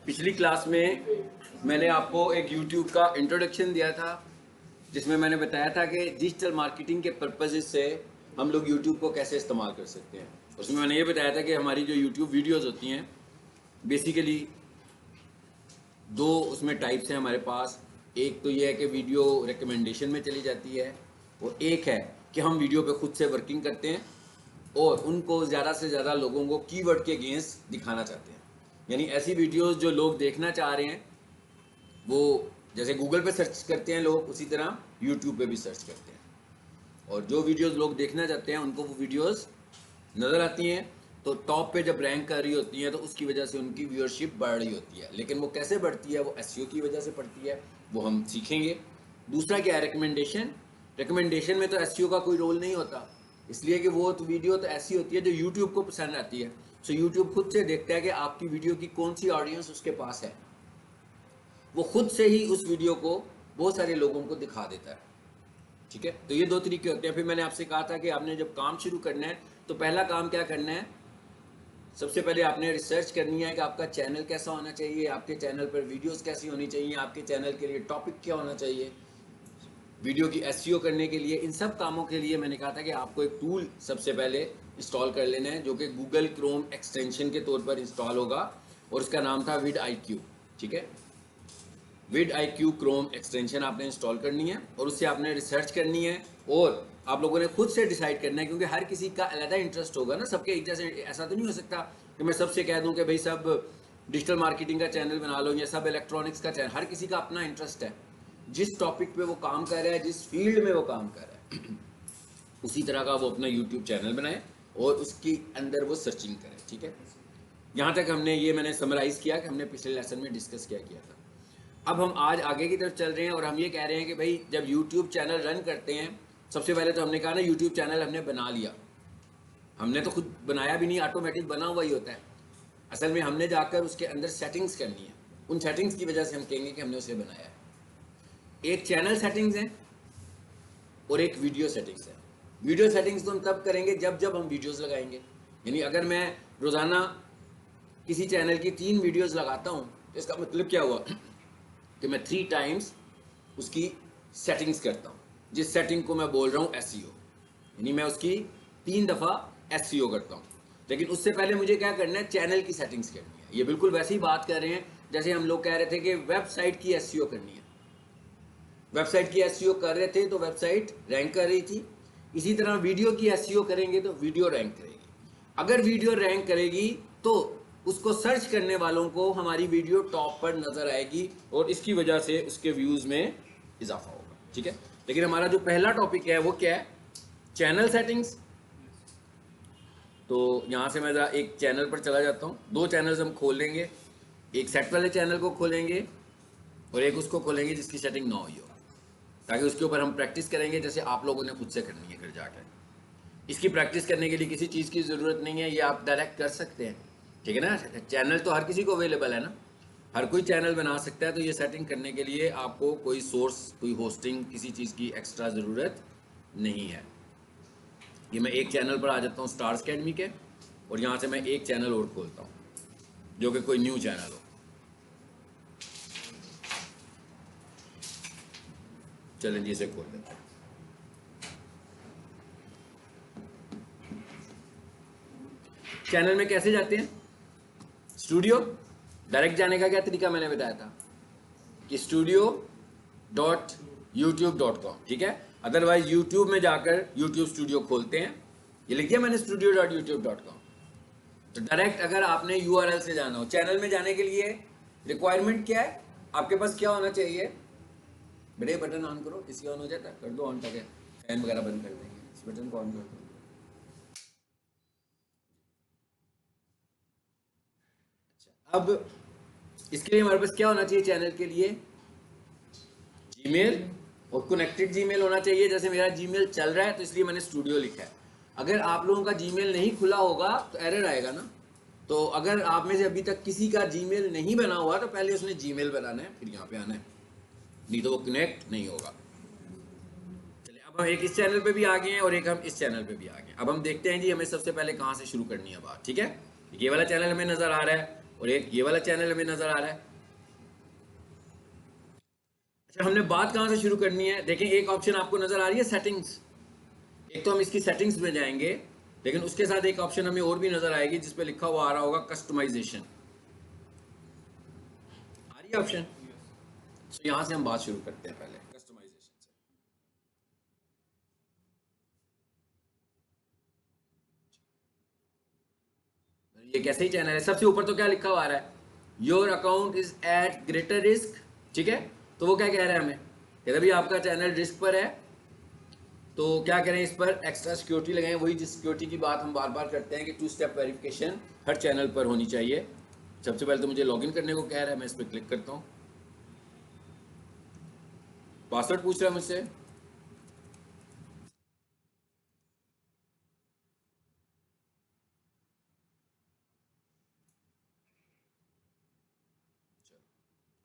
पिछली क्लास में मैंने आपको एक YouTube का इंट्रोडक्शन दिया था जिसमें मैंने बताया था कि डिजिटल मार्केटिंग के पर्पज़ से हम लोग YouTube को कैसे इस्तेमाल कर सकते हैं। उसमें मैंने ये बताया था कि हमारी जो YouTube वीडियोस होती हैं बेसिकली दो उसमें टाइप्स हैं हमारे पास। एक तो ये है कि वीडियो रिकमेंडेशन में चली जाती है और एक है कि हम वीडियो पे खुद से वर्किंग करते हैं और उनको ज़्यादा से ज़्यादा लोगों को कीवर्ड के अगेंस्ट दिखाना चाहते हैं। यानी ऐसी वीडियोस जो लोग देखना चाह रहे हैं वो जैसे गूगल पे सर्च करते हैं लोग, उसी तरह यूट्यूब पे भी सर्च करते हैं और जो वीडियोस लोग देखना चाहते हैं उनको वो वीडियोस नज़र आती हैं तो टॉप पे जब रैंक कर रही होती हैं तो उसकी वजह से उनकी व्यूअरशिप बढ़ रही होती है। लेकिन वो कैसे बढ़ती है, वो एसईओ की वजह से बढ़ती है, वो हम सीखेंगे। दूसरा क्या है, रिकमेंडेशन। रिकमेंडेशन में तो एसईओ का कोई रोल नहीं होता, इसलिए कि वो तो वीडियो तो ऐसी होती है जो यूट्यूब को पसंद आती है। सो यूट्यूब खुद से देखता है कि आपकी वीडियो की कौन सी ऑडियंस उसके पास है, वो खुद से ही उस वीडियो को बहुत सारे लोगों को दिखा देता है। ठीक है, तो ये दो तरीके होते हैं। फिर मैंने आपसे कहा था कि आपने जब काम शुरू करना है तो पहला काम क्या करना है, सबसे पहले आपने रिसर्च करनी है कि आपका चैनल कैसा होना चाहिए, आपके चैनल पर वीडियोस कैसी होनी चाहिए, आपके चैनल के लिए टॉपिक क्या होना चाहिए, वीडियो की एसईओ करने के लिए। इन सब कामों के लिए मैंने कहा था कि आपको एक टूल सबसे पहले इंस्टॉल कर लेना है जो कि गूगल क्रोम एक्सटेंशन के तौर पर इंस्टॉल होगा और उसका नाम था vidIQ। ठीक है, vidIQ क्रोम एक्सटेंशन आपने इंस्टॉल करनी है और उससे आपने रिसर्च करनी है और आप लोगों ने खुद से डिसाइड करना है, क्योंकि हर किसी का अलग इंटरेस्ट होगा ना, सबके एक जैसे ऐसा तो नहीं हो सकता कि मैं सबसे कह दूं कि भाई सब डिजिटल मार्केटिंग का चैनल बना लो या सब इलेक्ट्रॉनिक्स का चैनल। हर किसी का अपना इंटरेस्ट है, जिस टॉपिक पे वो काम कर रहा है, जिस फील्ड में वो काम कर रहा है उसी तरह का वो अपना यूट्यूब चैनल बनाए और उसके अंदर वो सर्चिंग करे। ठीक है, यहाँ तक हमने ये मैंने समराइज किया कि हमने पिछले लेसन में डिस्कस क्या किया था। अब हम आज आगे की तरफ चल रहे हैं और हम ये कह रहे हैं कि भाई जब यूट्यूब चैनल रन करते हैं, सबसे पहले तो हमने कहा ना यूट्यूब चैनल हमने बना लिया, हमने तो खुद बनाया भी नहीं, ऑटोमेटिक बना हुआ ही होता है। असल में हमने जाकर उसके अंदर सेटिंग्स करनी है, उन सेटिंग्स की वजह से हम कहेंगे कि हमने उसे बनाया है। एक चैनल सेटिंग्स है और एक वीडियो सेटिंग्स है। वीडियो सेटिंग्स तो हम तब करेंगे जब जब हम वीडियोस लगाएंगे। यानी अगर मैं रोज़ाना किसी चैनल की 3 वीडियोस लगाता हूँ तो इसका मतलब क्या हुआ कि मैं 3 टाइम्स उसकी सेटिंग्स करता हूँ, जिस सेटिंग को मैं बोल रहा हूँ एसईओ, यानी मैं उसकी 3 दफ़ा एसईओ करता हूँ। लेकिन उससे पहले मुझे क्या करना है, चैनल की सेटिंग्स करनी है। ये बिल्कुल वैसे ही बात कर रहे हैं जैसे हम लोग कह रहे थे कि वेबसाइट की एसईओ करनी है। वेबसाइट की एसईओ कर रहे थे तो वेबसाइट रैंक कर रही थी, इसी तरह वीडियो की एसईओ करेंगे तो वीडियो रैंक करेगी। अगर वीडियो रैंक करेगी तो उसको सर्च करने वालों को हमारी वीडियो टॉप पर नजर आएगी और इसकी वजह से उसके व्यूज में इजाफा होगा। ठीक है, लेकिन हमारा जो पहला टॉपिक है वो क्या है, चैनल सेटिंग्स। तो यहाँ से मैं जरा एक चैनल पर चला जाता हूँ। 2 चैनल्स हम खोल लेंगे, एक सेट वाले चैनल को खोलेंगे और एक उसको खोलेंगे जिसकी सेटिंग ना हुई हो, ताकि उसके ऊपर हम प्रैक्टिस करेंगे जैसे आप लोगों ने खुद से करनी है घर जाकर। इसकी प्रैक्टिस करने के लिए किसी चीज़ की ज़रूरत नहीं है, ये आप डायरेक्ट कर सकते हैं। ठीक है ना, चैनल तो हर किसी को अवेलेबल है ना, हर कोई चैनल बना सकता है। तो ये सेटिंग करने के लिए आपको कोई सोर्स, कोई होस्टिंग, किसी चीज़ की एक्स्ट्रा ज़रूरत नहीं है। ये मैं एक चैनल पर आ जाता हूँ स्टार्स अकेडमी के और यहाँ से मैं एक चैनल और खोलता हूँ जो कि कोई न्यू चैनल हो। चलें जी, इसे खोल लेते हैं। चैनल में कैसे जाते हैं, स्टूडियो डायरेक्ट जाने का क्या तरीका मैंने बताया था कि studio.youtube.com। ठीक है, अदरवाइज यूट्यूब में जाकर यूट्यूब स्टूडियो खोलते हैं, ये लिख दिया मैंने studio.youtube.com। तो डायरेक्ट अगर आपने यूआरएल से जाना हो, चैनल में जाने के लिए रिक्वायरमेंट क्या है, आपके पास क्या होना चाहिए, बड़े बटन ऑन करो, इसकी ऑन हो जाता है, कर दो ऑन, तक है फैन वगैरह बंद कर देंगे, इस बटन को ऑन कर दो। अब इसके लिए हमारे पास क्या होना चाहिए, चैनल के लिए जीमेल और कनेक्टेड जीमेल होना चाहिए। जैसे मेरा जीमेल चल रहा है तो इसलिए मैंने स्टूडियो लिखा है। अगर आप लोगों का जीमेल नहीं खुला होगा तो एरर आएगा ना। तो अगर आप में से अभी तक किसी का जीमेल नहीं बना हुआ तो पहले उसने जीमेल बनाना है, फिर यहाँ पे आना है, नहीं तो वो कनेक्ट नहीं होगा। चलिए, अब हम एक इस चैनल पे भी आ गए हैं और एक हम इस चैनल पे भी आ गए। अब हम देखते हैं जी हमें सबसे पहले कहाँ से शुरू करनी है बात। ठीक है, ये वाला चैनल हमें नजर आ रहा है और एक ये वाला चैनल हमें नजर आ रहा है। अच्छा, हमने बात कहाँ से शुरू करनी है? देखें, एक ऑप्शन आपको नजर आ रही है सेटिंग्स। एक तो हम इसकी सेटिंग्स में जाएंगे, लेकिन उसके साथ एक ऑप्शन हमें और भी नजर आएगी जिसपे लिखा हुआ आ रहा होगा कस्टमाइजेशन। आ रही है ऑप्शन? तो यहां से हम बात शुरू करते हैं पहले कस्टमाइजेशन से। ये कैसे ही चैनल है, सबसे ऊपर तो क्या लिखा हुआ आ रहा है? Your account is at greater risk. ठीक है, तो वो क्या कह रहा है हमें? कहते हैं भाई आपका चैनल रिस्क पर है, तो क्या करें, इस पर एक्स्ट्रा सिक्योरिटी लगाएं। वही जिस सिक्योरिटी की बात हम बार बार करते हैं कि 2 स्टेप वेरिफिकेशन हर चैनल पर होनी चाहिए। सबसे पहले तो मुझे लॉगिन करने को कह रहा है, मैं इस पर क्लिक करता हूँ। पासवर्ड पूछ रहा है मुझसे।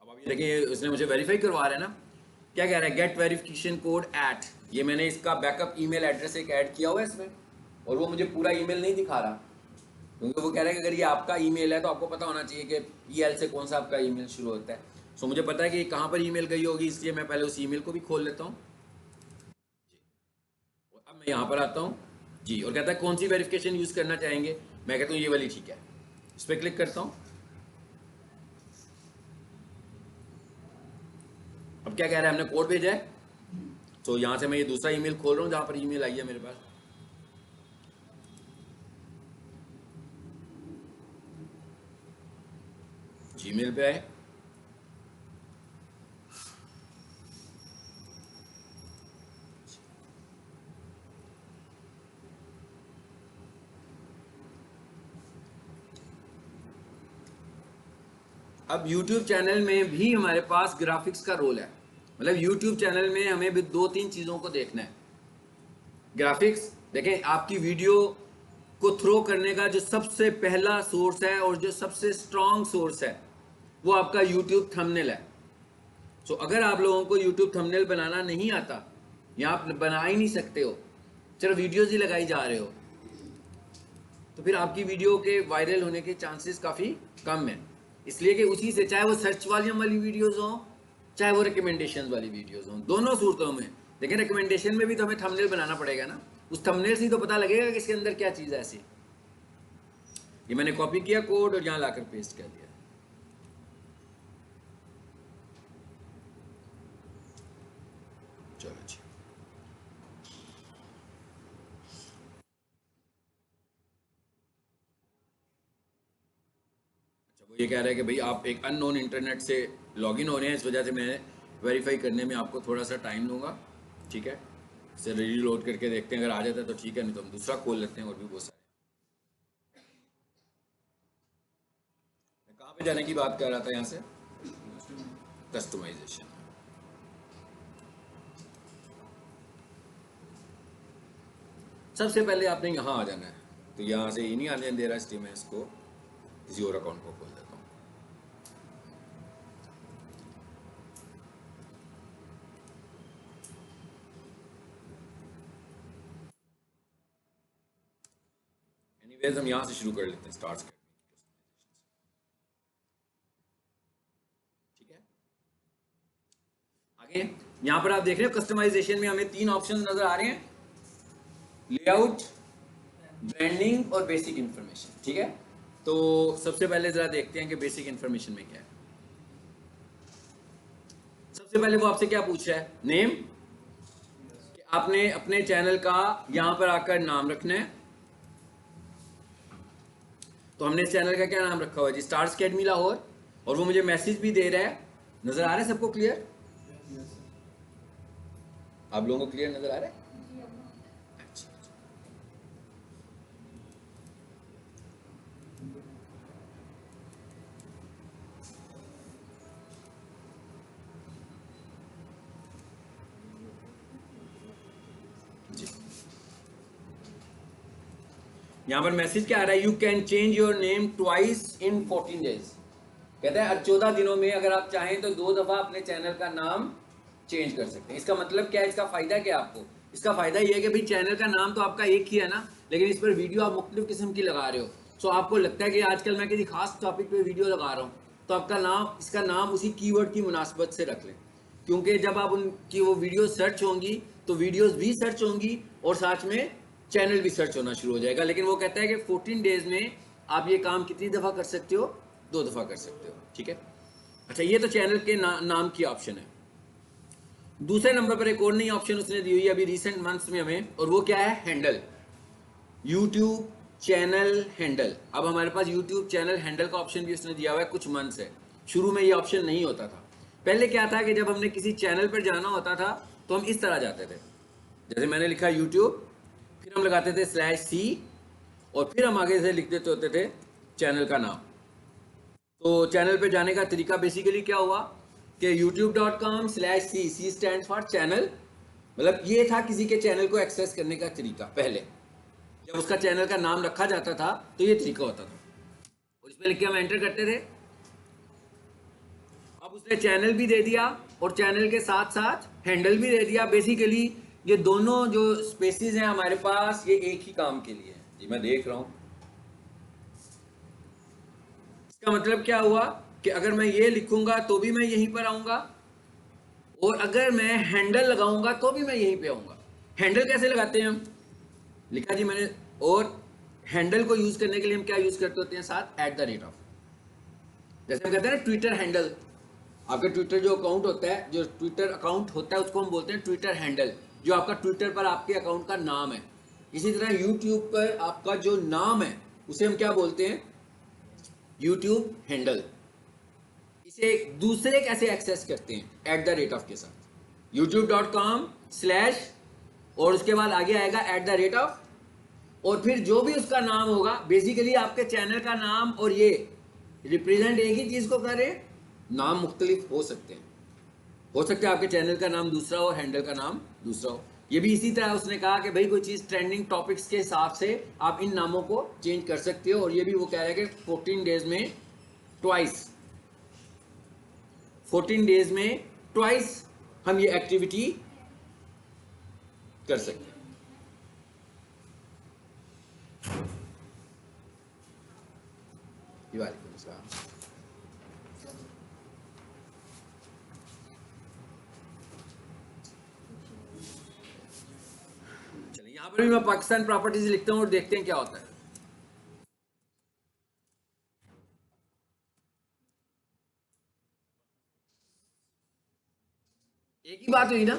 अब अभी देखिए उसने मुझे वेरीफाई करवा रहा है ना। क्या कह रहा है? Get verification code at. ये मैंने इसका बैकअप ईमेल एड्रेस एक ऐड किया हुआ है इसमें, और वो मुझे पूरा ईमेल नहीं दिखा रहा, क्योंकि वो कह रहा है कि अगर ये आपका ईमेल है तो आपको पता होना चाहिए कि ईएल से कौन सा आपका ईमेल शुरू होता है। सो मुझे पता है कि कहाँ पर ईमेल गई होगी, इसलिए मैं पहले उस ईमेल को भी खोल लेता हूँ। अब मैं यहाँ पर आता हूँ जी, और कहता है कौन सी वेरिफिकेशन यूज़ करना चाहेंगे। मैं कहता हूँ ये वाली ठीक है, इस पर क्लिक करता हूँ। अब क्या कह रहा है? हमने कोड भेजा है, तो यहाँ से मैं ये दूसरा ईमेल खोल रहा हूँ जहाँ पर ईमेल आई है मेरे पास। जीमेल पे आए, अब YouTube चैनल में भी हमारे पास ग्राफिक्स का रोल है। मतलब YouTube चैनल में हमें भी 2-3 चीज़ों को देखना है। ग्राफिक्स देखें, आपकी वीडियो को थ्रो करने का जो सबसे पहला सोर्स है और जो सबसे स्ट्रॉन्ग सोर्स है वो आपका YouTube थंबनेल है। तो अगर आप लोगों को YouTube थंबनेल बनाना नहीं आता या आप बना ही नहीं सकते हो, सिर्फ वीडियोज ही लगाई जा रहे हो, तो फिर आपकी वीडियो के वायरल होने के चांसेस काफ़ी कम है। इसलिए कि उसी से, चाहे वो सर्च वाली वीडियोस हो, चाहे वो रिकमेंडेशन वाली वीडियोस हो, दोनों सूरतों में। लेकिन रिकमेंडेशन में भी तो हमें थंबनेल बनाना पड़ेगा ना, उस थंबनेल से ही तो पता लगेगा कि इसके अंदर क्या चीज़ है ऐसी। ये मैंने कॉपी किया कोड और यहाँ लाकर पेस्ट कर दिया। चलो जी, वो ये कह रहा है कि भाई आप एक अननोन इंटरनेट से लॉगिन हो रहे हैं, इस वजह से मैं वेरीफाई करने में आपको थोड़ा सा टाइम लूँगा। ठीक है, इसे रीलोड करके देखते हैं, अगर आ जाता है तो ठीक है, नहीं तो हम दूसरा खोल लेते हैं। और भी बहुत सारे, मैं कहाँ पे जाने की बात कर रहा था? यहाँ से कस्टमाइजेशन। सबसे पहले आपने यहाँ आ जाना है, तो यहाँ से ये नहीं आने दे रहा इसलिए मैं इसको किसी और अकाउंट को खोल देता हूँ। एनीवेज हम यहाँ से शुरू कर लेते हैं, स्टार्ट करते हैं। ठीक है, आगे यहाँ पर आप देख रहे हो कस्टमाइजेशन में हमें 3 ऑप्शन नजर आ रहे हैं, लेआउट, ब्रांडिंग और बेसिक इंफॉर्मेशन। ठीक है, तो सबसे पहले जरा देखते हैं कि बेसिक इंफॉर्मेशन में क्या है। सबसे पहले वो आपसे क्या पूछ रहा है? नेम, कि आपने अपने चैनल का यहां पर आकर नाम रखना है। तो हमने इस चैनल का क्या नाम रखा हुआ है जी? Stars academy Lahore. और वो मुझे मैसेज भी दे रहा है, नजर आ रहा है सबको क्लियर? आप लोगों को क्लियर नजर आ रहा है? अच्छा, जी, यहां पर मैसेज क्या आ रहा है? You can change your name twice in 14 days. कहते हैं 14 दिनों में अगर आप चाहें तो 2 दफा अपने चैनल का नाम चेंज कर सकते हैं। इसका मतलब क्या है? इसका फायदा क्या है आपको? इसका फायदा ये है कि भाई चैनल का नाम तो आपका एक ही है ना, लेकिन इस पर वीडियो आप मुख्तलिफ किस्म की लगा रहे हो। सो आपको लगता है कि आजकल मैं किसी खास टॉपिक पे वीडियो लगा रहा हूँ, तो आपका नाम, इसका नाम उसी कीवर्ड की मुनासबत से रख लें, क्योंकि जब आप उनकी वो वीडियो सर्च होंगी तो वीडियोस भी सर्च होंगी और साथ में चैनल भी सर्च होना शुरू हो जाएगा। लेकिन वो कहता है कि 14 डेज में आप ये काम कितनी दफ़ा कर सकते हो? 2 दफ़ा कर सकते हो, ठीक है। अच्छा, ये तो चैनल के नाम की ऑप्शन है। दूसरे नंबर पर एक और नई ऑप्शन उसने दी हुई है अभी रिसेंट मंथ्स में हमें, और वो क्या है? हैंडल। YouTube channel handle. अब हमारे पास यूट्यूब चैनल हैंडल का ऑप्शन भी उसने दिया हुआ है कुछ मंथ से। शुरू में ये ऑप्शन नहीं होता था। पहले क्या था कि जब हमने किसी चैनल पर जाना होता था तो हम इस तरह जाते थे, जैसे मैंने लिखा यूट्यूब, फिर हम लगाते थे /C और फिर हम आगे से लिख देते होते थे चैनल का नाम। तो चैनल पे जाने का तरीका बेसिकली क्या हुआ कि youtube.com/C, C stand for channel, मतलब ये था किसी के चैनल को एक्सेस करने का तरीका। पहले जब उसका चैनल का नाम रखा जाता था तो ये तरीका होता था, और इसमें लिख के हम एंटर करते थे। अब उसने चैनल भी दे दिया और चैनल के साथ साथ हैंडल भी दे दिया। बेसिकली ये दोनों जो स्पेसिस हैं हमारे पास, ये एक ही काम के लिए है जी। मैं देख रहा हूं, इसका मतलब क्या हुआ कि अगर मैं ये लिखूंगा तो भी मैं यहीं पर आऊंगा, और अगर मैं हैंडल लगाऊंगा तो भी मैं यहीं पे आऊंगा। हैंडल कैसे लगाते हैं हम? लिखा जी मैंने, और हैंडल को यूज करने के लिए हम क्या यूज करते होते हैं? साथ @ जैसे हम कहते हैं ना ट्विटर हैंडल। आपका ट्विटर जो अकाउंट होता है, जो ट्विटर अकाउंट होता है उसको हम बोलते हैं ट्विटर हैंडल, जो आपका ट्विटर पर आपके अकाउंट का नाम है। इसी तरह यूट्यूब पर आपका जो नाम है उसे हम क्या बोलते हैं? YouTube handle. इसे दूसरे कैसे एक्सेस करते हैं? @ के साथ youtube.com/ और उसके बाद आगे आएगा @ और फिर जो भी उसका नाम होगा, बेसिकली आपके चैनल का नाम और ये रिप्रेजेंट एक ही चीज को कर रहे हैं। नाम मुख्तलिफ हो सकते हैं, हो सकता है आपके चैनल का नाम दूसरा हो, हैंडल का नाम दूसरा हो। ये भी इसी तरह उसने कहा कि भाई कोई चीज ट्रेंडिंग टॉपिक्स के हिसाब से आप इन नामों को चेंज कर सकते हो। और ये भी वो कह रहा है कि 14 डेज में ट्वाइस, 14 डेज में ट्वाइस हम ये एक्टिविटी कर सकते हैं। वालेकुम अस्सलाम। चलिए, यहां पर भी मैं पाकिस्तान प्रॉपर्टीज लिखता हूं और देखते हैं क्या होता है। एक ही बात हुई ना,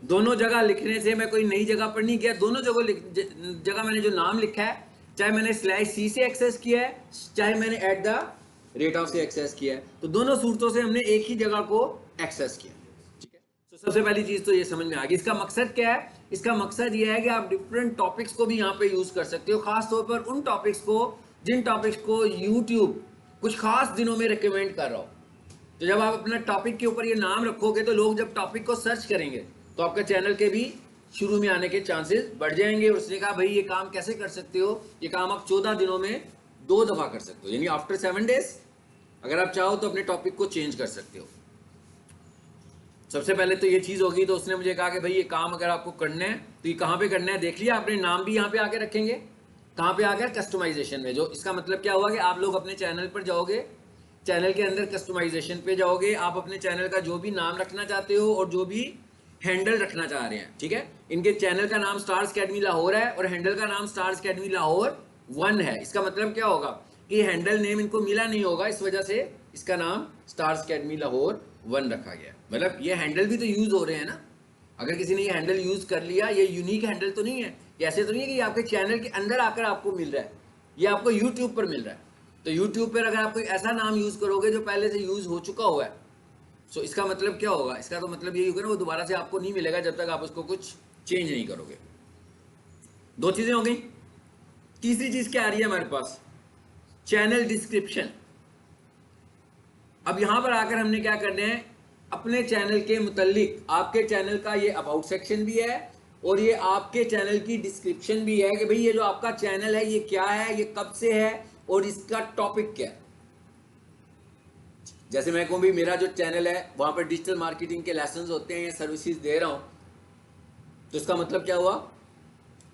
दोनों जगह लिखने से मैं कोई नई जगह पर नहीं गया। दोनों जगह मैंने जो नाम लिखा है, चाहे मैंने /C से एक्सेस किया है, चाहे मैंने @ से एक्सेस किया है, तो दोनों सूरतों से हमने एक ही जगह को एक्सेस किया। ठीक है, तो सबसे पहली चीज तो ये समझ में आ गई। इसका मकसद क्या है? इसका मकसद ये है कि आप डिफरेंट टॉपिक्स को भी यहाँ पे यूज कर सकते हो, खासतौर पर उन टॉपिक्स को जिन टॉपिक्स को यूट्यूब कुछ खास दिनों में रिकमेंड कर रहा हो। तो जब आप अपना टॉपिक के ऊपर ये नाम रखोगे तो लोग जब टॉपिक को सर्च करेंगे तो आपके चैनल के भी शुरू में आने के चांसेस बढ़ जाएंगे। उसने कहा भाई ये काम कैसे कर सकते हो? ये काम आप 14 दिनों में 2 दफा कर सकते हो, यानी आफ्टर 7 डेज अगर आप चाहो तो अपने टॉपिक को चेंज कर सकते हो। सबसे पहले तो ये चीज होगी। तो उसने मुझे कहा कि भाई ये काम अगर आपको करना है तो ये कहाँ पे करना है? देख लिया आपने, नाम भी यहाँ पे आके रखेंगे। कहाँ पे आ गया? कस्टमाइजेशन में। जो इसका मतलब क्या हुआ कि आप लोग अपने चैनल पर जाओगे, चैनल के अंदर कस्टमाइजेशन पे जाओगे, आप अपने चैनल का जो भी नाम रखना चाहते हो और जो भी हैंडल रखना चाह रहे हैं, ठीक है। इनके चैनल का नाम स्टार्स अकेडमी लाहौर है और हैंडल का नाम स्टार्स अकेडमी लाहौर 1 है। इसका मतलब क्या होगा कि हैंडल नेम इनको मिला नहीं होगा, इस वजह से इसका नाम स्टार्स अकेडमी लाहौर 1 रखा गया। मतलब ये हैंडल भी तो यूज हो रहे हैं ना। अगर किसी ने ये हैंडल यूज कर लिया, ये यूनिक हैंडल तो नहीं है, ऐसे तो नहीं है कि ये आपके चैनल के अंदर आकर आपको मिल रहा है, ये आपको यूट्यूब पर मिल रहा है। तो YouTube पर अगर आप कोई ऐसा नाम यूज करोगे जो पहले से यूज हो चुका हुआ है, तो इसका मतलब क्या होगा? इसका तो मतलब यही होगा ना, वो दोबारा से आपको नहीं मिलेगा जब तक आप उसको कुछ चेंज नहीं करोगे। 2 चीजें हो गई। तीसरी चीज क्या आ रही है हमारे पास? Channel description. अब यहां पर आकर हमने क्या करना है? अपने चैनल के मुतालिक आपके चैनल का ये अबाउट सेक्शन भी है और ये आपके चैनल की डिस्क्रिप्शन भी है कि भाई ये जो आपका चैनल है ये क्या है, ये कब से है और इसका टॉपिक क्या है। जैसे मैं कहूँ भी मेरा जो चैनल है वहां पर डिजिटल मार्केटिंग के लेसन्स होते हैं या सर्विसेज दे रहा हूं, तो इसका मतलब क्या हुआ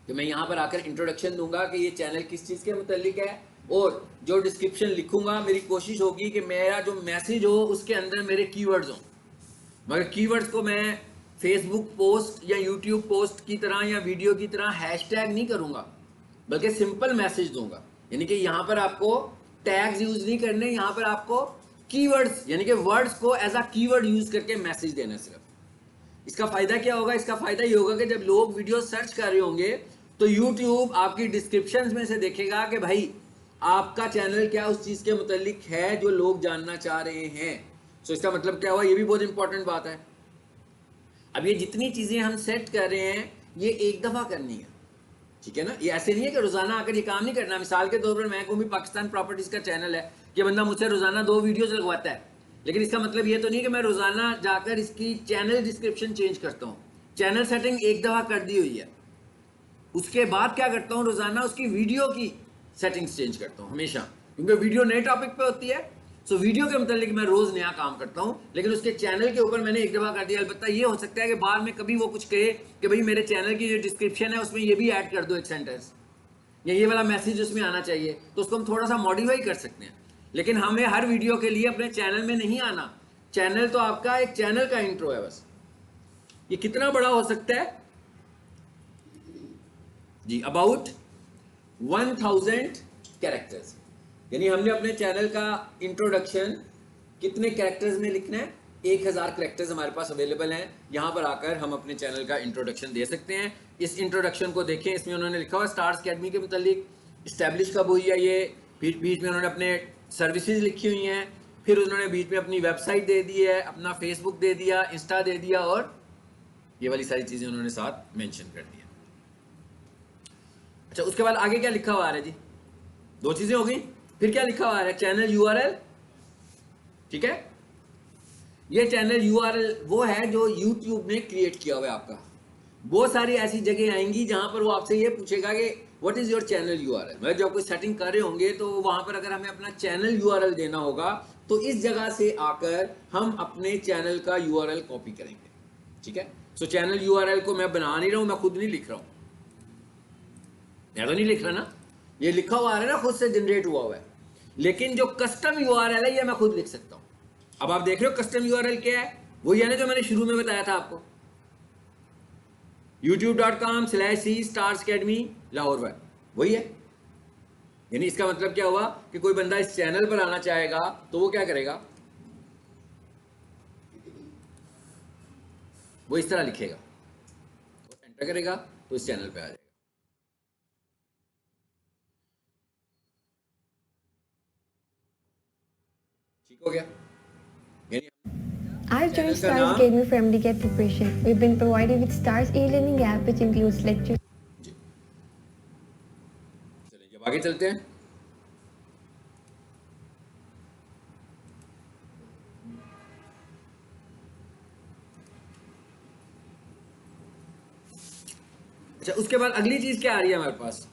कि मैं यहां पर आकर इंट्रोडक्शन दूंगा कि ये चैनल किस चीज के मुतालिक है, और जो डिस्क्रिप्शन लिखूंगा मेरी कोशिश होगी कि मेरा जो मैसेज हो उसके अंदर मेरे कीवर्ड्स हों, मगर कीवर्ड्स को मैं फेसबुक पोस्ट या यूट्यूब पोस्ट की तरह या वीडियो की तरह हैशटैग नहीं करूंगा, बल्कि सिंपल मैसेज दूंगा। यानी कि यहाँ पर आपको टैग्स यूज नहीं करने, यहाँ पर आपको कीवर्ड्स यानी कि वर्ड्स को एज अ कीवर्ड यूज करके मैसेज देना सिर्फ। इसका फायदा क्या होगा? इसका फायदा ये होगा कि जब लोग वीडियो सर्च कर रहे होंगे तो यूट्यूब आपकी डिस्क्रिप्शन में से देखेगा कि भाई आपका चैनल क्या उस चीज के मुतालिक है जो लोग जानना चाह रहे हैं। तो इसका मतलब क्या हुआ? ये भी बहुत इंपॉर्टेंट बात है। अब ये जितनी चीजें हम सेट कर रहे हैं ये एक दफा करनी है, ठीक है ना? ये ऐसे नहीं है कि रोजाना आकर ये काम नहीं करना। मिसाल के तौर पर मैं कहूँ भी पाकिस्तान प्रॉपर्टीज का चैनल है, कि बंदा मुझसे रोजाना 2 वीडियोस लगवाता है, लेकिन इसका मतलब ये तो नहीं कि मैं रोजाना जाकर इसकी चैनल डिस्क्रिप्शन चेंज करता हूँ। चैनल सेटिंग एक दफा कर दी हुई है, उसके बाद क्या करता हूँ? रोजाना उसकी वीडियो की सेटिंग्स चेंज करता हूँ हमेशा, क्योंकि वीडियो नए टॉपिक पे होती है। सो वीडियो के मतलब मैं रोज नया काम करता हूँ, लेकिन उसके चैनल के ऊपर मैंने एक दफा कर दिया। अलबत्ता ये हो सकता है कि बाद में कभी वो कुछ कहे कि भाई मेरे चैनल की जो डिस्क्रिप्शन है उसमें ये भी ऐड कर दो एक सेंटेंस, या ये वाला मैसेज उसमें आना चाहिए, तो उसको हम थोड़ा सा मॉडिफाई कर सकते हैं। लेकिन हमें हर वीडियो के लिए अपने चैनल में नहीं आना। चैनल तो आपका एक चैनल का इंट्रो है बस। ये कितना बड़ा हो सकता है जी? About 1000 characters. यानी हमने अपने चैनल का इंट्रोडक्शन कितने कैरेक्टर्स में लिखना है? 1000 कैरेक्टर्स हमारे पास अवेलेबल हैं। यहां पर आकर हम अपने चैनल का इंट्रोडक्शन दे सकते हैं। इस इंट्रोडक्शन को देखें, इसमें उन्होंने लिखा हुआ स्टार्स अकेडमी के मुतालिक, इस्टेब्लिश कब हुई है ये, फिर बीच में उन्होंने अपने सर्विसेज लिखी हुई हैं, फिर उन्होंने बीच में अपनी वेबसाइट दे दी है, अपना फेसबुक दे दिया, इंस्टा दे दिया, और ये वाली सारी चीजें उन्होंने साथ मेंशन कर दिया। अच्छा, उसके बाद आगे क्या लिखा हुआ है जी? 2 चीजें हो गई। फिर क्या लिखा हुआ है? चैनल यूआरएल, ठीक है? ये चैनल यूआरएल वो है जो यूट्यूब ने क्रिएट किया हुआ है आपका। बहुत सारी ऐसी जगह आएंगी जहां पर वो आपसे ये पूछेगा कि what is your channel URL. मतलब जब कोई सेटिंग कर रहे होंगे तो वहां पर अगर हमें अपना चैनल यूआरएल देना होगा तो इस जगह से आकर हम अपने चैनल का यूआरएल कॉपी करेंगे, ठीक है? सो चैनल यूआरएल को मैं बना नहीं रहा हूं, मैं खुद नहीं लिख रहा हूं, मैं तो नहीं लिख रहा ना, ये लिखा हुआ है ना, खुद से जनरेट हुआ है। लेकिन जो कस्टम यूआरएल है ये मैं खुद लिख सकता हूं। अब आप देख रहे हो कस्टम यूआरएल क्या है? वही है ना जो मैंने शुरू में बताया था आपको, youtube.com/c stars academy लाहौर में, वही है। यानी इसका मतलब क्या हुआ कि कोई बंदा इस चैनल पर आना चाहेगा तो वो क्या करेगा? वो इस तरह लिखेगा, एंटर करेगा तो इस चैनल पे आ जाएगा। ठीक हो गया? I've joined Stars Academy for MD-CAT preparation. We've been provided with Stars e-learning app which includes lectures. चलिए जब आगे चलते हैं, अच्छा उसके बाद अगली चीज क्या आ रही है हमारे पास?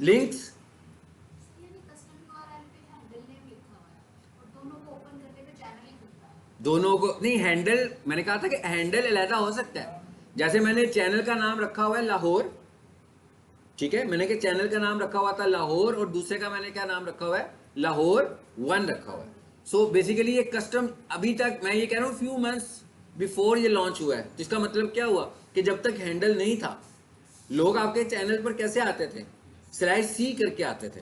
लिंक्स। दोनों को नहीं, हैंडल मैंने कहा था कि हैंडल अलहदा हो सकता है। जैसे मैंने चैनल का नाम रखा हुआ है लाहौर, ठीक है? मैंने के चैनल का नाम रखा हुआ था लाहौर, और दूसरे का मैंने क्या नाम रखा हुआ है? लाहौर 1 रखा हुआ है। सो बेसिकली ये कस्टम, अभी तक मैं ये कह रहा हूँ फ्यू मंथ्स बिफोर ये लॉन्च हुआ है। तो इसका मतलब क्या हुआ कि जब तक हैंडल नहीं था, लोग आपके चैनल पर कैसे आते थे? /C करके आते थे,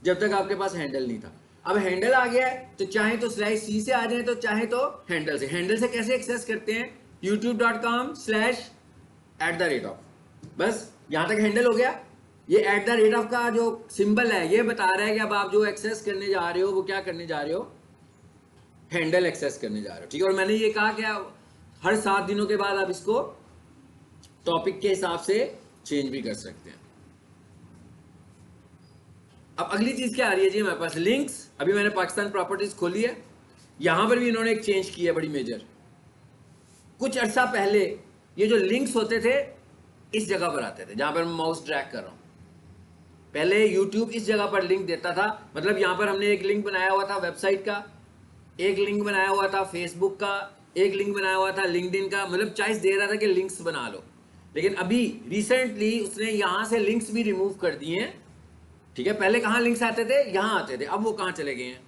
जब तक आपके पास हैंडल नहीं था। अब हैंडल आ गया है तो चाहे तो /C से आ जाए, तो चाहे तो हैंडल से। हैंडल से कैसे एक्सेस करते हैं? youtube.com/@, बस यहां तक हैंडल हो गया। ये @ का जो सिंबल है ये बता रहा है कि अब आप जो एक्सेस करने जा रहे हो वो क्या करने जा रहे हो? हैंडल एक्सेस करने जा रहे हो, ठीक है? और मैंने ये कहा कि हर 7 दिनों के बाद आप इसको टॉपिक के हिसाब से चेंज भी कर सकते हैं। अब अगली चीज क्या आ रही है जी हमारे पास? लिंक्स। अभी मैंने पाकिस्तान प्रॉपर्टीज खोली है, यहां पर भी इन्होंने एक चेंज की है बड़ी मेजर। कुछ अर्सा पहले ये जो लिंक्स होते थे इस जगह पर आते थे, जहां पर मैं माउस ड्रैग कर रहा हूं। पहले यूट्यूब इस जगह पर लिंक देता था, मतलब यहां पर हमने एक लिंक बनाया हुआ था वेबसाइट का, एक लिंक बनाया हुआ था फेसबुक का, एक लिंक बनाया हुआ था लिंक्डइन का, मतलब चॉइस दे रहा था कि लिंक्स बना लो। लेकिन अभी रिसेंटली उसने यहां से लिंक्स भी रिमूव कर दिए हैं ठीक है, पहले कहाँ लिंक्स आते थे, यहां आते थे, अब वो कहां चले गए हैं,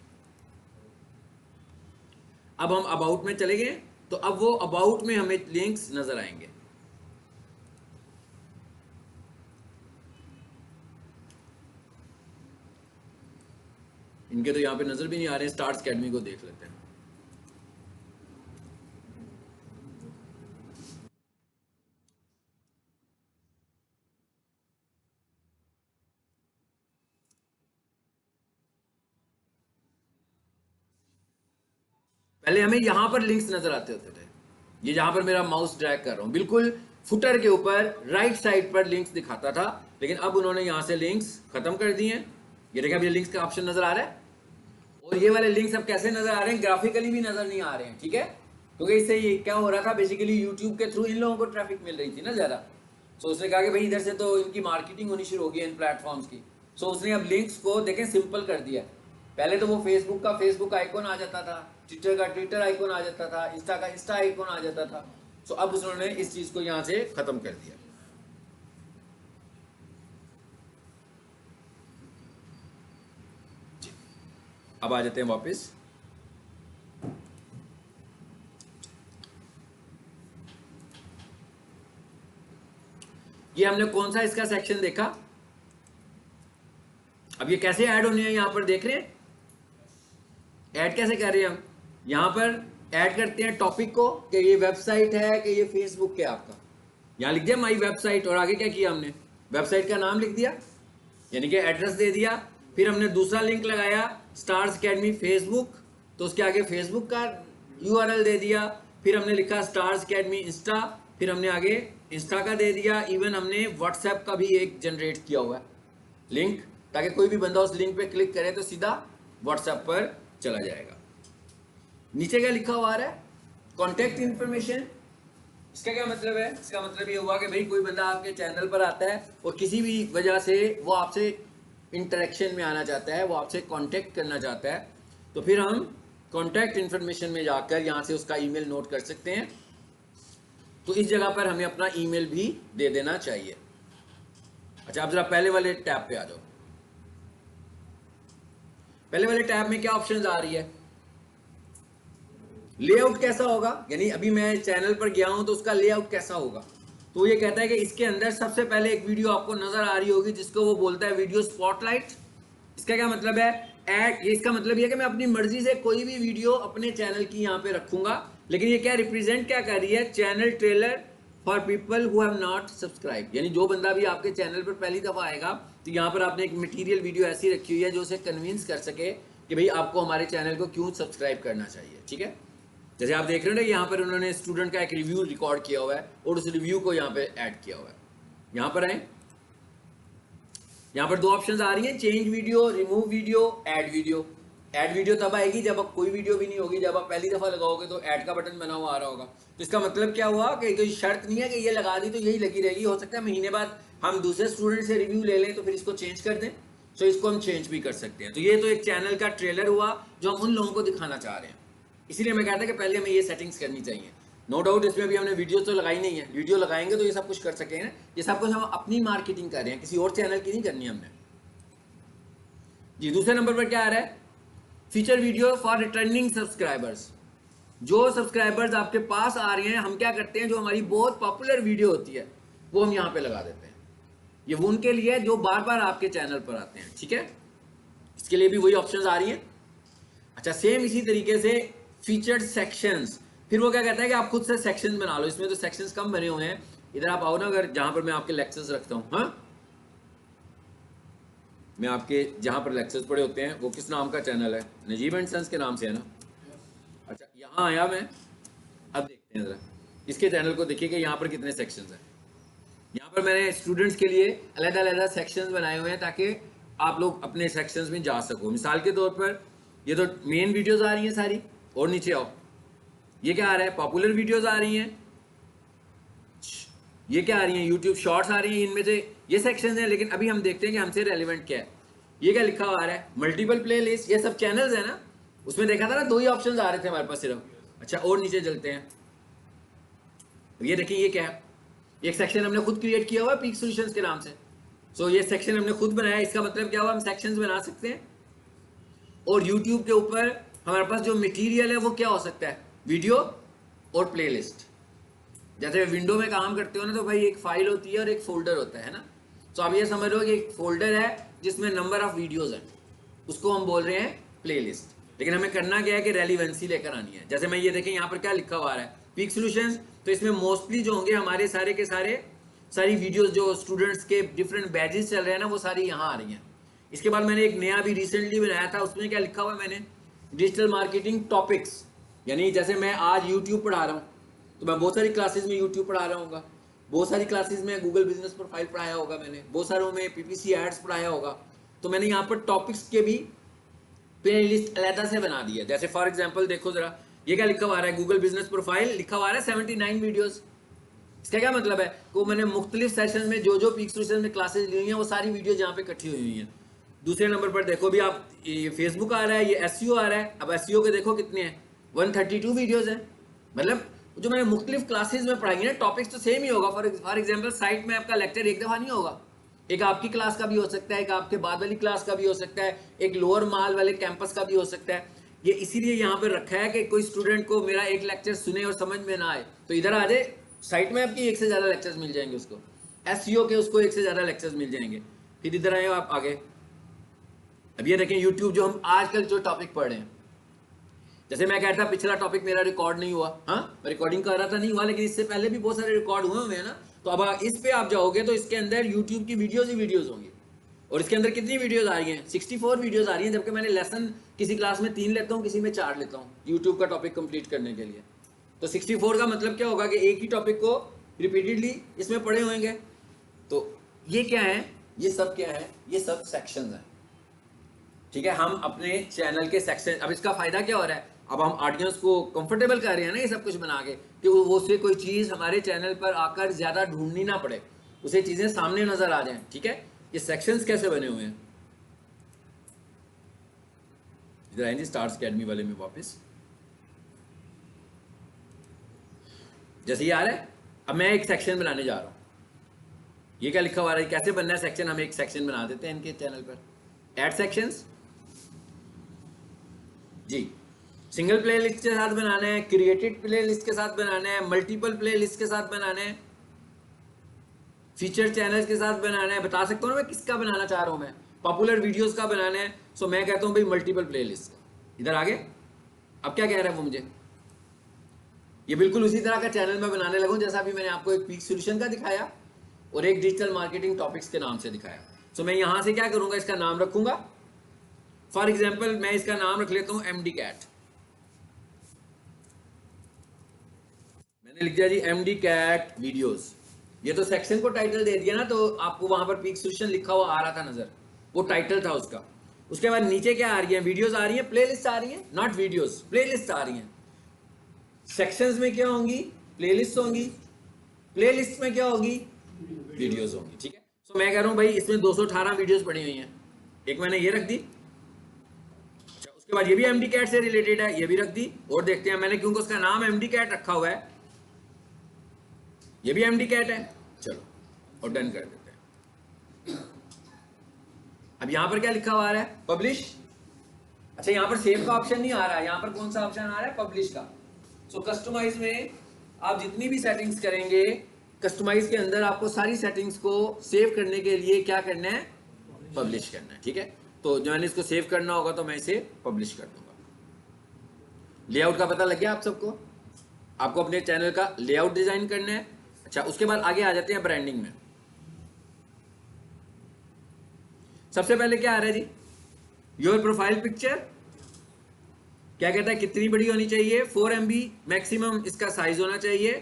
अब हम अबाउट में चले गए, तो अब वो अबाउट में हमें लिंक्स नजर आएंगे। इनके तो यहां पे नजर भी नहीं आ रहे हैं, स्टार्स अकेडमी को देख लेते हैं। पहले हमें यहां पर लिंक्स नजर आते होते थे, ये जहां पर मेरा माउस ड्रैग कर रहा हूं, बिल्कुल फुटर के ऊपर राइट साइड पर लिंक्स दिखाता था, लेकिन अब उन्होंने यहां से लिंक्स खत्म कर दिए हैं। ये देखिए अब ये लिंक्स का ऑप्शन नजर आ रहा है, और ये वाले लिंक्स अब कैसे नजर आ रहे हैं, ग्राफिकली भी नजर नहीं आ रहे हैं। ठीक है, क्योंकि इससे ये क्या हो रहा था, बेसिकली यूट्यूब के थ्रू इन लोगों को ट्रैफिक मिल रही थी ना ज्यादा, सो उसने कहा कि भाई इधर से तो इनकी मार्केटिंग होनी शुरू हो गई इन प्लेटफॉर्म्स की। सो उसने अब लिंक्स को देखें सिंपल कर दिया। पहले तो वो फेसबुक का फेसबुक आइकॉन आ जाता था, ट्विटर का ट्विटर आइकॉन आ जाता था, इंस्टा का इंस्टा आइकॉन आ जाता था। सो अब उन्होंने इस चीज को यहां से खत्म कर दिया। अब आ जाते हैं वापस। ये हमने कौन सा इसका सेक्शन देखा, अब ये कैसे ऐड होने हैं, यहां पर देख रहे हैं ऐड कैसे कर रहे हैं हम। यहां पर ऐड करते हैं टॉपिक को कि ये वेबसाइट है कि ये फेसबुक है आपका, यहां लिख दिया माई वेबसाइट, और आगे क्या किया हमने, वेबसाइट का नाम लिख दिया, यानी कि एड्रेस दे दिया। फिर हमने दूसरा लिंक लगाया स्टार्स अकेडमी फेसबुक, तो उसके आगे फेसबुक का यूआरएल दे दिया। फिर हमने लिखा स्टार्स अकेडमी इंस्टा, फिर हमने आगे इंस्टा का दे दिया। इवन हमने व्हाट्सएप का भी एक जनरेट किया हुआ है लिंक, ताकि कोई भी बंदा उस लिंक पे क्लिक करे तो सीधा व्हाट्सएप पर चला जाएगा। नीचे क्या लिखा हुआ है, कॉन्टेक्ट इंफॉर्मेशन। इसका क्या मतलब है, इसका मतलब ये हुआ कि भाई कोई बंदा आपके चैनल पर आता है और किसी भी वजह से वो आपसे इंटरेक्शन में आना चाहता है, वो आपसे कांटेक्ट करना चाहता है, तो फिर हम कांटेक्ट इंफॉर्मेशन में जाकर यहाँ से उसका ईमेल नोट कर सकते हैं। तो इस जगह पर हमें अपना ईमेल भी दे देना चाहिए। अच्छा, अब जरा पहले वाले टैब पे आ जाओ। पहले वाले टैब में क्या ऑप्शंस आ रही है, लेआउट कैसा होगा, यानी अभी मैं चैनल पर गया हूं तो उसका लेआउट कैसा होगा। तो ये कहता है कि इसके अंदर सबसे पहले एक वीडियो आपको नजर आ रही होगी जिसको वो बोलता है वीडियो स्पॉटलाइट। इसका क्या मतलब है, ऐड, ये इसका मतलब ये कि मैं अपनी मर्जी से कोई भी वीडियो अपने चैनल की यहाँ पे रखूंगा, लेकिन ये क्या रिप्रेजेंट क्या कर रही है, channel trailer for people who have not subscribe. यानी जो बंदा भी आपके चैनल पर पहली दफा आएगा तो यहाँ पर आपने एक मटेरियल वीडियो ऐसी रखी हुई है जो उसे कन्विंस कर सके कि भाई आपको हमारे चैनल को क्यों सब्सक्राइब करना चाहिए। ठीक है, जैसे आप देख रहे हो ना, यहाँ पर उन्होंने स्टूडेंट का एक रिव्यू रिकॉर्ड किया हुआ है और उस रिव्यू को यहाँ पे ऐड किया हुआ है। यहाँ पर आए, यहाँ पर दो ऑप्शंस आ रही हैं, change video, remove video, add video. Add video तब आएगी जब आप कोई वीडियो भी नहीं होगी, जब आप पहली दफा लगाओगे तो ऐड का बटन बना हुआ आ रहा होगा। तो इसका मतलब क्या हुआ कि कोई शर्त नहीं है कि ये लगा दी तो यही लगी रहेगी, हो सकता है महीने बाद हम दूसरे स्टूडेंट से रिव्यू ले लें तो फिर इसको चेंज कर दें। तो इसको हम चेंज भी कर सकते हैं। तो ये तो एक चैनल का ट्रेलर हुआ जो हम उन लोगों को दिखाना चाह रहे हैं, इसीलिए मैं कहता कि पहले हमें ये सेटिंग्स करनी चाहिए। नो डाउट इसमें भी हमने वीडियो तो लगाई नहीं है, वीडियो लगाएंगे तो ये सब कुछ कर सकेंगे। ये सब कुछ हम अपनी मार्केटिंग कर रहे हैं, किसी और चैनल की नहीं करनी हमने जी। दूसरे नंबर पर क्या आ रहा है, feature video for returning subscribers. जो सब्सक्राइबर्स आपके पास आ रहे हैं, हम क्या करते हैं, जो हमारी बहुत पॉपुलर वीडियो होती है वो हम यहाँ पे लगा देते हैं। ये वो उनके लिए जो बार बार आपके चैनल पर आते हैं। ठीक है, इसके लिए भी वही ऑप्शंस आ रही हैं। अच्छा, सेम इसी तरीके से फीचर्ड सेक्शंस, फिर वो क्या कहता है कि आप खुद से सेक्शंस बना लो। इसमें तो सेक्शंस कम बने हुए हैं। इधर आप आओ ना, अगर जहां पर मैं आपके लेक्चर्स रखता हूँ, हाँ मैं आपके जहां पर लेक्चर्स पढ़े होते हैं, वो किस नाम का चैनल है, नजीब एंड सन्स के नाम से है ना। अच्छा, यहाँ आया मैं, अब देखते हैं जरा इसके चैनल को, देखिए कि यहाँ पर कितने सेक्शंस हैं। यहाँ पर मैंने स्टूडेंट्स के लिए अलग-अलग सेक्शंस बनाए हुए हैं ताकि आप लोग अपने सेक्शंस में जा सको। मिसाल के तौर पर ये तो मेन वीडियोस आ रही हैं सारी, और नीचे आओ, ये क्या आ रहा है, पॉपुलर वीडियोस आ रही हैं, ये क्या आ रही हैं, यूट्यूब शॉर्ट्स आ रही हैं। इनमें से ये सेक्शंस हैं, लेकिन अभी हम देखते हैं कि हमसे रेलिवेंट क्या है। ये क्या लिखा हुआ आ रहा है, मल्टीपल प्लेलिस्ट। ये सब चैनल्स है ना, उसमें देखा था ना, दो ही ऑप्शंस आ रहे थे हमारे पास सिर्फ। अच्छा, और नीचे चलते हैं, ये देखिए ये क्या है, एक सेक्शन हमने खुद क्रिएट किया हुआ है पीक सॉल्यूशंस के नाम से। सो ये सेक्शन हमने खुद बनाया, इसका मतलब क्या हुआ, हम सेक्शंस बना सकते हैं। और यूट्यूब के ऊपर हमारे पास जो मटेरियल है वो क्या हो सकता है, वीडियो और प्लेलिस्ट। जैसे विंडो में काम करते हो ना, तो भाई एक फाइल होती है और एक फोल्डर होता है ना। तो आप ये समझ लो कि एक फोल्डर है जिसमें नंबर ऑफ वीडियोस हैं, उसको हम बोल रहे हैं प्लेलिस्ट। लेकिन हमें करना क्या है कि रेलिवेंसी लेकर आनी है। जैसे मैं ये देखें यहाँ पर क्या लिखा हुआ है, पीक सॉल्यूशंस, तो इसमें मोस्टली जो होंगे हमारे सारे के सारी वीडियोस जो स्टूडेंट्स के डिफरेंट बैचेस चल रहे हैं ना, वो सारी यहाँ आ रही हैं। इसके बाद मैंने एक नया भी रिसेंटली बनाया था, उसमें क्या लिखा हुआ है मैंने, डिजिटल मार्केटिंग टॉपिक्स। यानी जैसे मैं आज यूट्यूब पढ़ा रहा हूँ, तो मैं बहुत सारी क्लासेस में यूट्यूब पढ़ा रहा हूँ, बहुत सारी क्लासेस में गूगल बिजनेस प्रोफाइल पढ़ाया होगा मैंने, बहुत सारों में पीपीसी एड्स पढ़ाया होगा। तो मैंने यहाँ पर टॉपिक्स के भी प्ले लिस्ट अलहदा से बना दी है। जैसे फॉर एग्जाम्पल देखो जरा, ये क्या लिखा हुआ है, गूगल बिजनेस प्रोफाइल लिखा हुआ है 79 वीडियोस। इसका क्या मतलब है, वो मैंने मुख्तलिफ सेशन में जो पीक सॉल्यूशंस में क्लासेस ली हुई हैं, वो सारी वीडियो यहाँ पे इकट्ठी हुई हैं। दूसरे नंबर पर देखो भी आप, ये फेसबुक आ रहा है, ये एसईओ आ रहा है। अब एसईओ के देखो कितने हैं, 132 वीडियोस हैं। मतलब जो मैंने मुख्तलिफ क्लासेस में पढ़ाई है ना, टॉपिक्स तो सेम ही होगा। फॉर एग्जाम्पल साइट में आपका लेक्चर एक दफ़ा नहीं होगा, एक आपकी क्लास का भी हो सकता है, एक आपके बाद वाली क्लास का भी हो सकता है, एक लोअर माल वाले कैंपस का भी हो सकता है। ये इसीलिए यहाँ पर रखा है कि कोई स्टूडेंट को मेरा एक लेक्चर सुने और समझ में ना आए तो इधर आ जाए, साइट में आपकी एक से ज़्यादा लेक्चर्स मिल जाएंगे उसको, एसईओ के उसको एक से ज़्यादा लेक्चर्स मिल जाएंगे। फिर इधर आए आप आगे, अब ये देखें यूट्यूब जो हम आजकल जो टॉपिक पढ़ रहे हैं। जैसे मैं कहता पिछला टॉपिक मेरा रिकॉर्ड नहीं हुआ, हाँ मैं रिकॉर्डिंग कर रहा था नहीं हुआ, लेकिन इससे पहले भी बहुत सारे रिकॉर्ड हुए हैं ना। तो अब इस पे आप जाओगे तो इसके अंदर यूट्यूब की वीडियोस ही वीडियोस होंगी। और इसके अंदर कितनी वीडियोस आ रही हैं, 64 वीडियोस आ रही हैं। जबकि मैंने लेसन किसी क्लास में 3 लेता हूँ, किसी में 4 लेता हूँ यूट्यूब का टॉपिक कंप्लीट करने के लिए। तो 64 का मतलब क्या होगा कि एक ही टॉपिक को रिपीटेडली इसमें पढ़े होंगे। तो ये क्या है, ये सब क्या है, ये सब सेक्शंस हैं, ठीक है। हम अपने चैनल के सेक्शन, अब इसका फायदा क्या हो रहा है, अब हम ऑडियंस को कंफर्टेबल कर रहे हैं ना ये सब कुछ बना के, कि वो उससे कोई चीज़ हमारे चैनल पर आकर ज़्यादा ढूंढनी ना पड़े, उसे चीज़ें सामने नजर आ जाएं, ठीक है। ये सेक्शंस कैसे बने हुए हैं, इधर आएंगे स्टार्स अकेडमी वाले में वापस। जैसे ये आ रहा है, अब मैं एक सेक्शन बनाने जा रहा हूँ। ये क्या लिखा हुआ है, कैसे बनना है सेक्शन, हम एक सेक्शन बना देते हैं इनके चैनल पर, ऐड सेक्शंस जी। सिंगल प्लेलिस्ट के साथ बनाना है, क्रिएटेड प्लेलिस्ट के साथ बनाना है, मल्टीपल प्लेलिस्ट के साथ बनाना है, फीचर चैनल्स के साथ बनाना है। बता सकता हूँ ना मैं किसका बनाना चाह रहा हूँ, मैं पॉपुलर वीडियोस का बनाना है। सो मैं कहता हूँ भाई मल्टीपल प्लेलिस्ट का। इधर आगे अब क्या कह रहा है वो मुझे, ये बिल्कुल उसी तरह का चैनल मैं बनाने लगूँ जैसा अभी मैंने आपको एक पीक सॉल्यूशन का दिखाया और एक डिजिटल मार्केटिंग टॉपिक्स के नाम से दिखाया। सो मैं यहाँ से क्या करूँगा, इसका नाम रखूँगा। फॉर एग्जाम्पल मैं इसका नाम रख लेता हूँ MD CAT। मैंने लिख दिया जी MD CAT वीडियोस। ये तो सेक्शन को टाइटल दे दिया ना, तो आपको वहां पर पीक सॉल्यूशन लिखा हुआ आ रहा था नजर, वो टाइटल था उसका। उसके बाद नीचे क्या आ रही है, वीडियोस आ रही है, प्लेलिस्ट आ रही है, नॉट वीडियोस, प्लेलिस्ट आ रही है। सेक्शंस में क्या होंगी, प्लेलिस्ट होंगी, प्लेलिस्ट में क्या होगी, वीडियोस होंगी, ठीक है। तो मैं कह रहा हूं भाई इसमें 218 वीडियोस पड़ी हुई हैं, एक मैंने ये रख दी। उसके बाद ये भी MD CAT से रिलेटेड है, ये भी रख दी। और देखते हैं मैंने क्योंकि उसका नाम MD CAT रखा हुआ है, ये भी MD CAT है, चलो और डन कर देते हैं। अब यहां पर क्या लिखा हुआ है, पब्लिश। अच्छा यहां पर सेव का ऑप्शन नहीं आ रहा है, यहां पर कौन सा ऑप्शन आ रहा है, पब्लिश का। सो कस्टमाइज में आप जितनी भी सेटिंग्स करेंगे, कस्टमाइज के अंदर आपको सारी सेटिंग्स को सेव करने के लिए क्या करना है, पब्लिश करना है, ठीक है। तो जब मैंने इसको सेव करना होगा तो मैं इसे पब्लिश कर दूंगा। लेआउट का पता लग गया आप सबको, आपको अपने चैनल का लेआउट डिजाइन करना है। अच्छा उसके बाद आगे आ जाते हैं ब्रांडिंग में। सबसे पहले क्या आ रहा है जी, योर प्रोफाइल पिक्चर क्या कहता है, कितनी बड़ी होनी चाहिए, 4 MB मैक्सिमम इसका साइज होना चाहिए।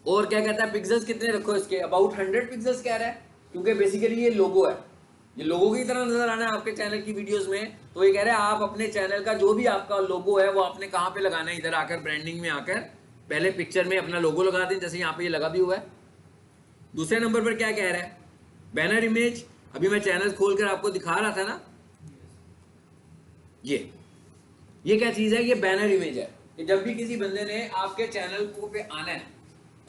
और क्या कहता है, पिक्सेल्स कितने रखो इसके, अबाउट 100 पिक्सेल्स कह रहा है, क्योंकि बेसिकली ये लोगो है, ये लोगो की तरह नजर आना है आपके चैनल की वीडियोस में। तो ये कह रहा है आप अपने चैनल का जो भी आपका लोगो है वो आपने कहां पे लगाना है, इधर आकर ब्रांडिंग में आकर पहले पिक्चर में अपना लोगो लगा दें, जैसे यहाँ पे ये लगा भी हुआ है। दूसरे नंबर पर क्या कह रहा है, बैनर इमेज। अभी मैं चैनल खोलकर आपको दिखा रहा था ना, ये क्या चीज है, ये बैनर इमेज है कि जब भी किसी बंदे ने आपके चैनल को पे आना है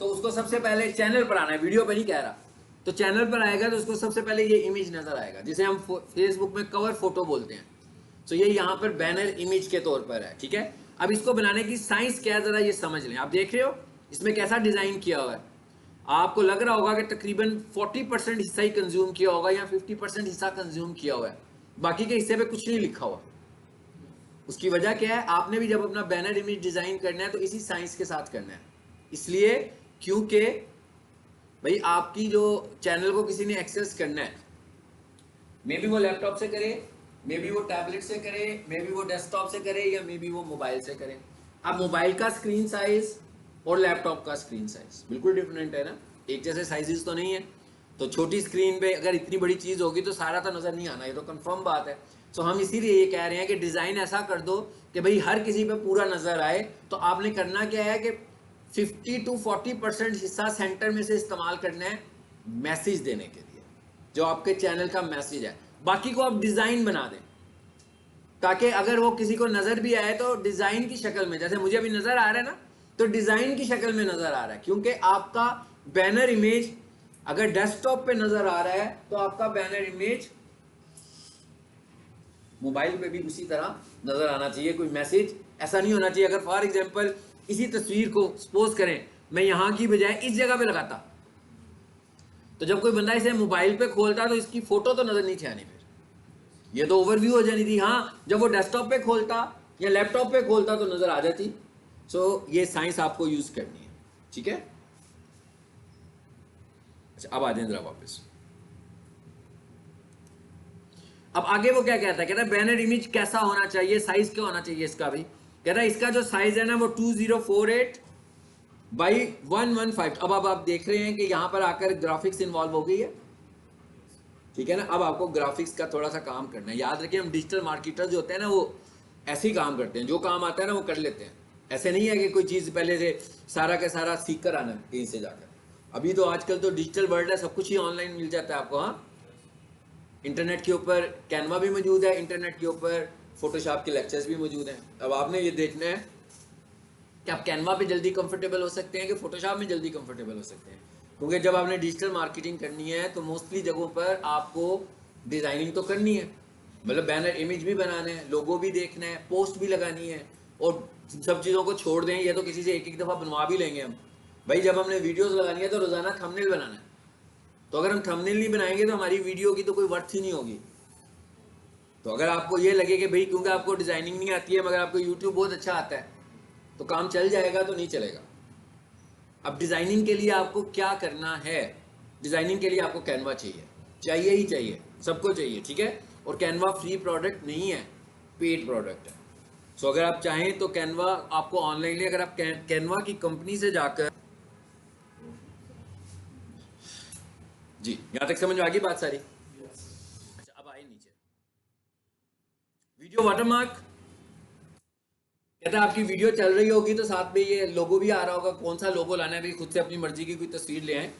तो उसको सबसे पहले चैनल पर आना है, वीडियो पे नहीं कह रहा। तो चैनल पर आएगा तो उसको सबसे पहले ये इमेज नजर आएगा, जिसे हम फेसबुक में कवर फोटो बोलते हैं। तो ये यहाँ पर बैनर इमेज के तौर पर है, ठीक है। अब इसको बनाने की साइंस क्या है जरा ये समझ लें। आप देख रहे हो इसमें कैसा डिजाइन किया हुआ है। आपको लग रहा होगा कि तकरीबन 40% हिस्सा ही कंज्यूम किया होगा या 50% हिस्सा कंज्यूम किया हुआ है, बाकी के हिस्से पे कुछ नहीं लिखा हुआ। उसकी वजह क्या है, आपने भी जब अपना बैनर इमेज डिजाइन करना है तो इसी साइंस के साथ करना है। इसलिए क्योंकि भाई आपकी जो चैनल को किसी ने एक्सेस करना है, मे बी वो लैपटॉप से करे, मे बी वो टैबलेट से करे, मे बी वो डेस्कटॉप से करे, या मे बी वो मोबाइल से करे। अब मोबाइल का स्क्रीन साइज और लैपटॉप का स्क्रीन साइज बिल्कुल डिफरेंट है ना, एक जैसे साइजेस तो नहीं है। तो छोटी स्क्रीन पे अगर इतनी बड़ी चीज होगी तो सारा तो नजर नहीं आना, ये तो कंफर्म बात है। तो हम इसीलिए ये कह रहे हैं कि डिजाइन ऐसा कर दो कि भाई हर किसी पे पूरा नजर आए। तो आपने करना क्या है कि 50 to 40% हिस्सा सेंटर में से इस्तेमाल करना है मैसेज देने के लिए, जो आपके चैनल का मैसेज है। बाकी को आप डिजाइन बना दें ताकि अगर वो किसी को नजर भी आए तो डिजाइन की शक्ल में, जैसे मुझे अभी नजर आ रहा है ना, तो डिजाइन की शक्ल में नजर आ रहा है। क्योंकि आपका बैनर इमेज अगर डेस्कटॉप पे नजर आ रहा है तो आपका बैनर इमेज मोबाइल पे भी उसी तरह नजर आना चाहिए। कोई मैसेज ऐसा नहीं होना चाहिए। अगर फॉर एग्जांपल इसी तस्वीर को सपोज करें मैं यहां की बजाय इस जगह पे लगाता, तो जब कोई बंदा इसे मोबाइल पे खोलता तो इसकी फोटो तो नजर नहीं थी आनी, फिर ये तो ओवरव्यू हो जानी थी। हाँ, जब वो डेस्कटॉप पे खोलता या लैपटॉप पे खोलता तो नजर आ जाती। सो ये साइंस आपको यूज करनी है, ठीक है। अच्छा, अब आ जाए जरा वापस। अब आगे वो क्या कहता है, कहता है बैनर इमेज कैसा होना चाहिए, साइज क्या होना चाहिए इसका भी। कहता है इसका जो साइज है ना वो 2048 बाई 115। अब आप देख रहे हैं कि यहां पर आकर ग्राफिक्स इन्वॉल्व हो गई है, ठीक है ना। अब आपको ग्राफिक्स का थोड़ा सा काम करना है। याद रखिए हम डिजिटल मार्केटर जो होते हैं ना वो ऐसे ही काम करते हैं, जो काम आता है ना वो कर लेते हैं। ऐसे नहीं है कि कोई चीज पहले से सारा का सारा सीख कर आना कहीं से जाकर। अभी तो आजकल तो डिजिटल वर्ल्ड है, सब कुछ ही ऑनलाइन मिल जाता है आपको। हाँ, इंटरनेट के ऊपर कैनवा भी मौजूद है, इंटरनेट के ऊपर फोटोशॉप के लेक्चर्स भी मौजूद हैं। अब आपने ये देखना है कि आप कैनवा पे जल्दी कंफर्टेबल हो सकते हैं कि फोटोशॉप में जल्दी कंफर्टेबल हो सकते हैं। क्योंकि जब आपने डिजिटल मार्केटिंग करनी है तो मोस्टली जगहों पर आपको डिजाइनिंग तो करनी है, मतलब बैनर इमेज भी बनाना है, लोगो भी देखना है, पोस्ट भी लगानी है, और सब चीज़ों को छोड़ दें ये तो किसी से एक एक दफ़ा बनवा भी लेंगे हम। भाई जब हमने वीडियोस लगानी है तो रोजाना थंबनेल बनाना है। तो अगर हम थंबनेल नहीं बनाएंगे तो हमारी वीडियो की तो कोई वर्थ ही नहीं होगी। तो अगर आपको ये लगे कि भाई क्योंकि आपको डिजाइनिंग नहीं आती है मगर आपको यूट्यूब बहुत अच्छा आता है तो काम चल जाएगा, तो नहीं चलेगा। अब डिजाइनिंग के लिए आपको क्या करना है, डिजाइनिंग के लिए आपको कैनवा चाहिए, चाहिए ही चाहिए, सबको चाहिए, ठीक है। और कैनवा फ्री प्रोडक्ट नहीं है, पेड प्रोडक्ट है। सो अगर आप चाहें तो कैनवा आपको ऑनलाइन ले, अगर आप कैनवा की कंपनी से जाकर, जी यहां तक समझ में आ गई बात सारी। अच्छा, अब आए नीचे वीडियो वाटरमार्क। कहता है आपकी वीडियो चल रही होगी तो साथ में ये लोगो भी आ रहा होगा। कौन सा लोगो लाना है, भाई खुद से अपनी मर्जी की कोई तस्वीर ले आए।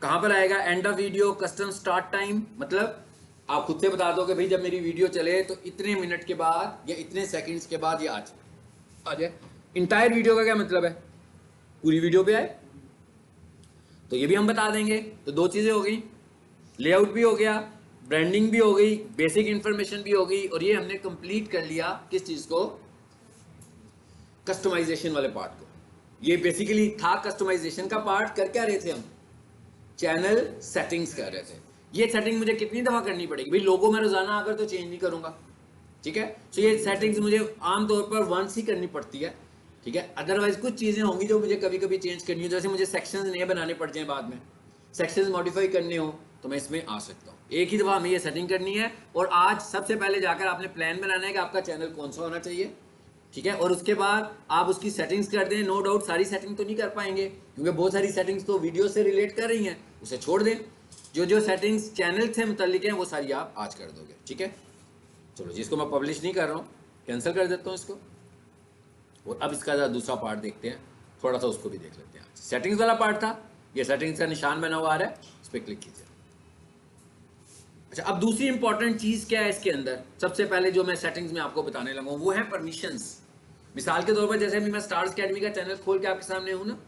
कहां पर आएगा, end of video, custom start time, मतलब आप खुद से बता दो कि भाई जब मेरी वीडियो चले तो इतने मिनट के बाद या इतने सेकंड्स के बाद ये आ जाए। इंटायर वीडियो का क्या मतलब है, पूरी वीडियो पे आए, तो ये भी हम बता देंगे। तो दो चीजें हो गई, लेआउट भी हो गया, ब्रांडिंग भी हो गई, बेसिक इंफॉर्मेशन भी हो गई, और ये हमने कंप्लीट कर लिया किस चीज को, कस्टमाइजेशन वाले पार्ट को। ये बेसिकली था कस्टमाइजेशन का पार्ट। कर क्या रहे थे हम, चैनल सेटिंग्स कर रहे थे। ये सेटिंग मुझे कितनी दफा करनी पड़ेगी, भाई लोगो मैं रोजाना आकर तो चेंज नहीं करूंगा, ठीक है। तो ये सेटिंग्स मुझे आमतौर पर वंस ही करनी पड़ती है, ठीक है। अदरवाइज कुछ चीजें होंगी जो मुझे कभी कभी चेंज करनी हो, जैसे मुझे सेक्शंस नए बनाने पड़ जाए, बाद में सेक्शंस मॉडिफाई करने हो तो मैं इसमें आ सकता हूँ। एक ही दफा हमें ये सेटिंग करनी है। और आज सबसे पहले जाकर आपने प्लान बनाना है कि आपका चैनल कौन सा होना चाहिए, ठीक है। और उसके बाद आप उसकी सेटिंग्स कर दें। नो डाउट सारी सेटिंग तो नहीं कर पाएंगे क्योंकि बहुत सारी सेटिंग्स तो वीडियो से रिलेट कर रही हैं, उसे छोड़ दें। जो जो सेटिंग्स चैनल से मुतल्लिक हैं वो सारी आप आज कर दोगे, ठीक है। चलो जिसको मैं पब्लिश नहीं कर रहा हूँ कैंसिल कर देता हूँ इसको। और अब इसका दूसरा पार्ट देखते हैं, थोड़ा सा उसको भी देख लेते हैं। सेटिंग्स वाला पार्ट था, ये सेटिंग्स का निशान बना हुआ आ रहा है, इस पर क्लिक कीजिए। अच्छा, अब दूसरी इंपॉर्टेंट चीज क्या है इसके अंदर, सबसे पहले जो मैं सेटिंग्स में आपको बताने लगा हूं वो है परमिशंस। मिसाल के तौर पर जैसे अभी मैं स्टार्स अकेडमी का चैनल खोल के आपके सामने हूं ना,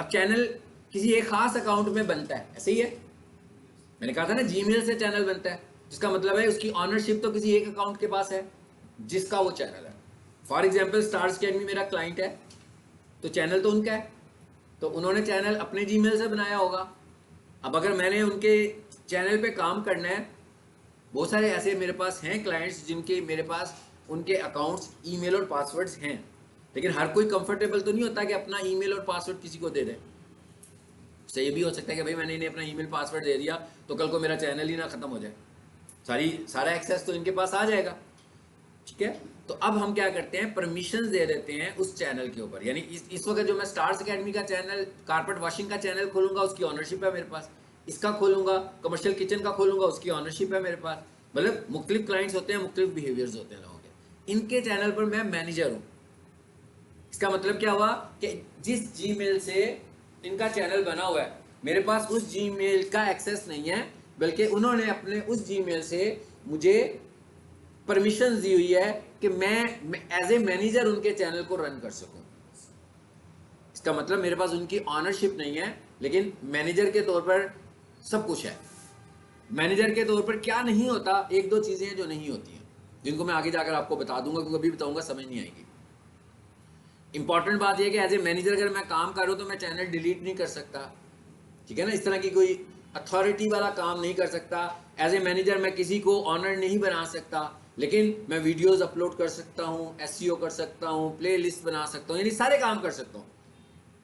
अब चैनल किसी एक खास अकाउंट में बनता है, ऐसे ही है। मैंने कहा था ना जीमेल से चैनल बनता है, जिसका मतलब है उसकी ऑनरशिप तो किसी एक अकाउंट के पास है जिसका वो चैनल है। फॉर एग्जाम्पल स्टार्स अकेडमी मेरा क्लाइंट है, तो चैनल तो उनका है, तो उन्होंने चैनल अपने जीमेल से बनाया होगा। अब अगर मैंने उनके चैनल पे काम करना है, बहुत सारे ऐसे मेरे पास हैं क्लाइंट्स जिनके मेरे पास उनके अकाउंट्स, ईमेल और पासवर्ड्स हैं, लेकिन हर कोई कंफर्टेबल तो नहीं होता कि अपना ईमेल और पासवर्ड किसी को दे दे। उससे ये भी हो सकता है कि भाई मैंने इन्हें अपना ईमेल पासवर्ड दे दिया तो कल को मेरा चैनल ही ना खत्म हो जाए, सारा एक्सेस तो इनके पास आ जाएगा। ठीक है, तो अब हम क्या करते हैं, परमिशंस दे देते हैं उस चैनल के ऊपर। यानी इस वक्त जो मैं स्टार्स अकेडमी का चैनल, कारपेट वॉशिंग का चैनल खोलूंगा, उसकी ऑनरशिप है मेरे पास। इसका खोलूंगा, कमर्शियल किचन का खोलूंगा, उसकी ऑनरशिप है मेरे पास। मतलब मुख्तलिफ क्लाइंट्स होते हैं, मुख्तलिफ बिहेवियर्स होते हैं लोगों के। इनके चैनल पर मैं मैनेजर हूँ। इसका मतलब क्या हुआ कि जिस जीमेल से इनका चैनल बना हुआ है, मेरे पास उस जीमेल का एक्सेस नहीं है, बल्कि उन्होंने अपने उस जीमेल से मुझे परमिशन दी हुई है कि मैं एज ए मैनेजर उनके चैनल को रन कर सकूं। इसका मतलब मेरे पास उनकी ऑनरशिप नहीं है, लेकिन मैनेजर के तौर पर सब कुछ है। मैनेजर के तौर पर क्या नहीं होता, एक दो चीजें हैं जो नहीं होती हैं, जिनको मैं आगे जाकर आपको बता दूंगा, क्योंकि अभी बताऊंगा समझ नहीं आएगी। इंपॉर्टेंट बात यह कि एज ए मैनेजर अगर मैं काम कर रहा हूं तो मैं चैनल डिलीट नहीं कर सकता। ठीक है ना, इस तरह की कोई अथॉरिटी वाला काम नहीं कर सकता। एज ए मैनेजर मैं किसी को ऑनर नहीं बना सकता, लेकिन मैं वीडियोस अपलोड कर सकता हूँ, एसईओ कर सकता हूँ, प्ले लिस्ट बना सकता हूँ, यानी सारे काम कर सकता हूँ,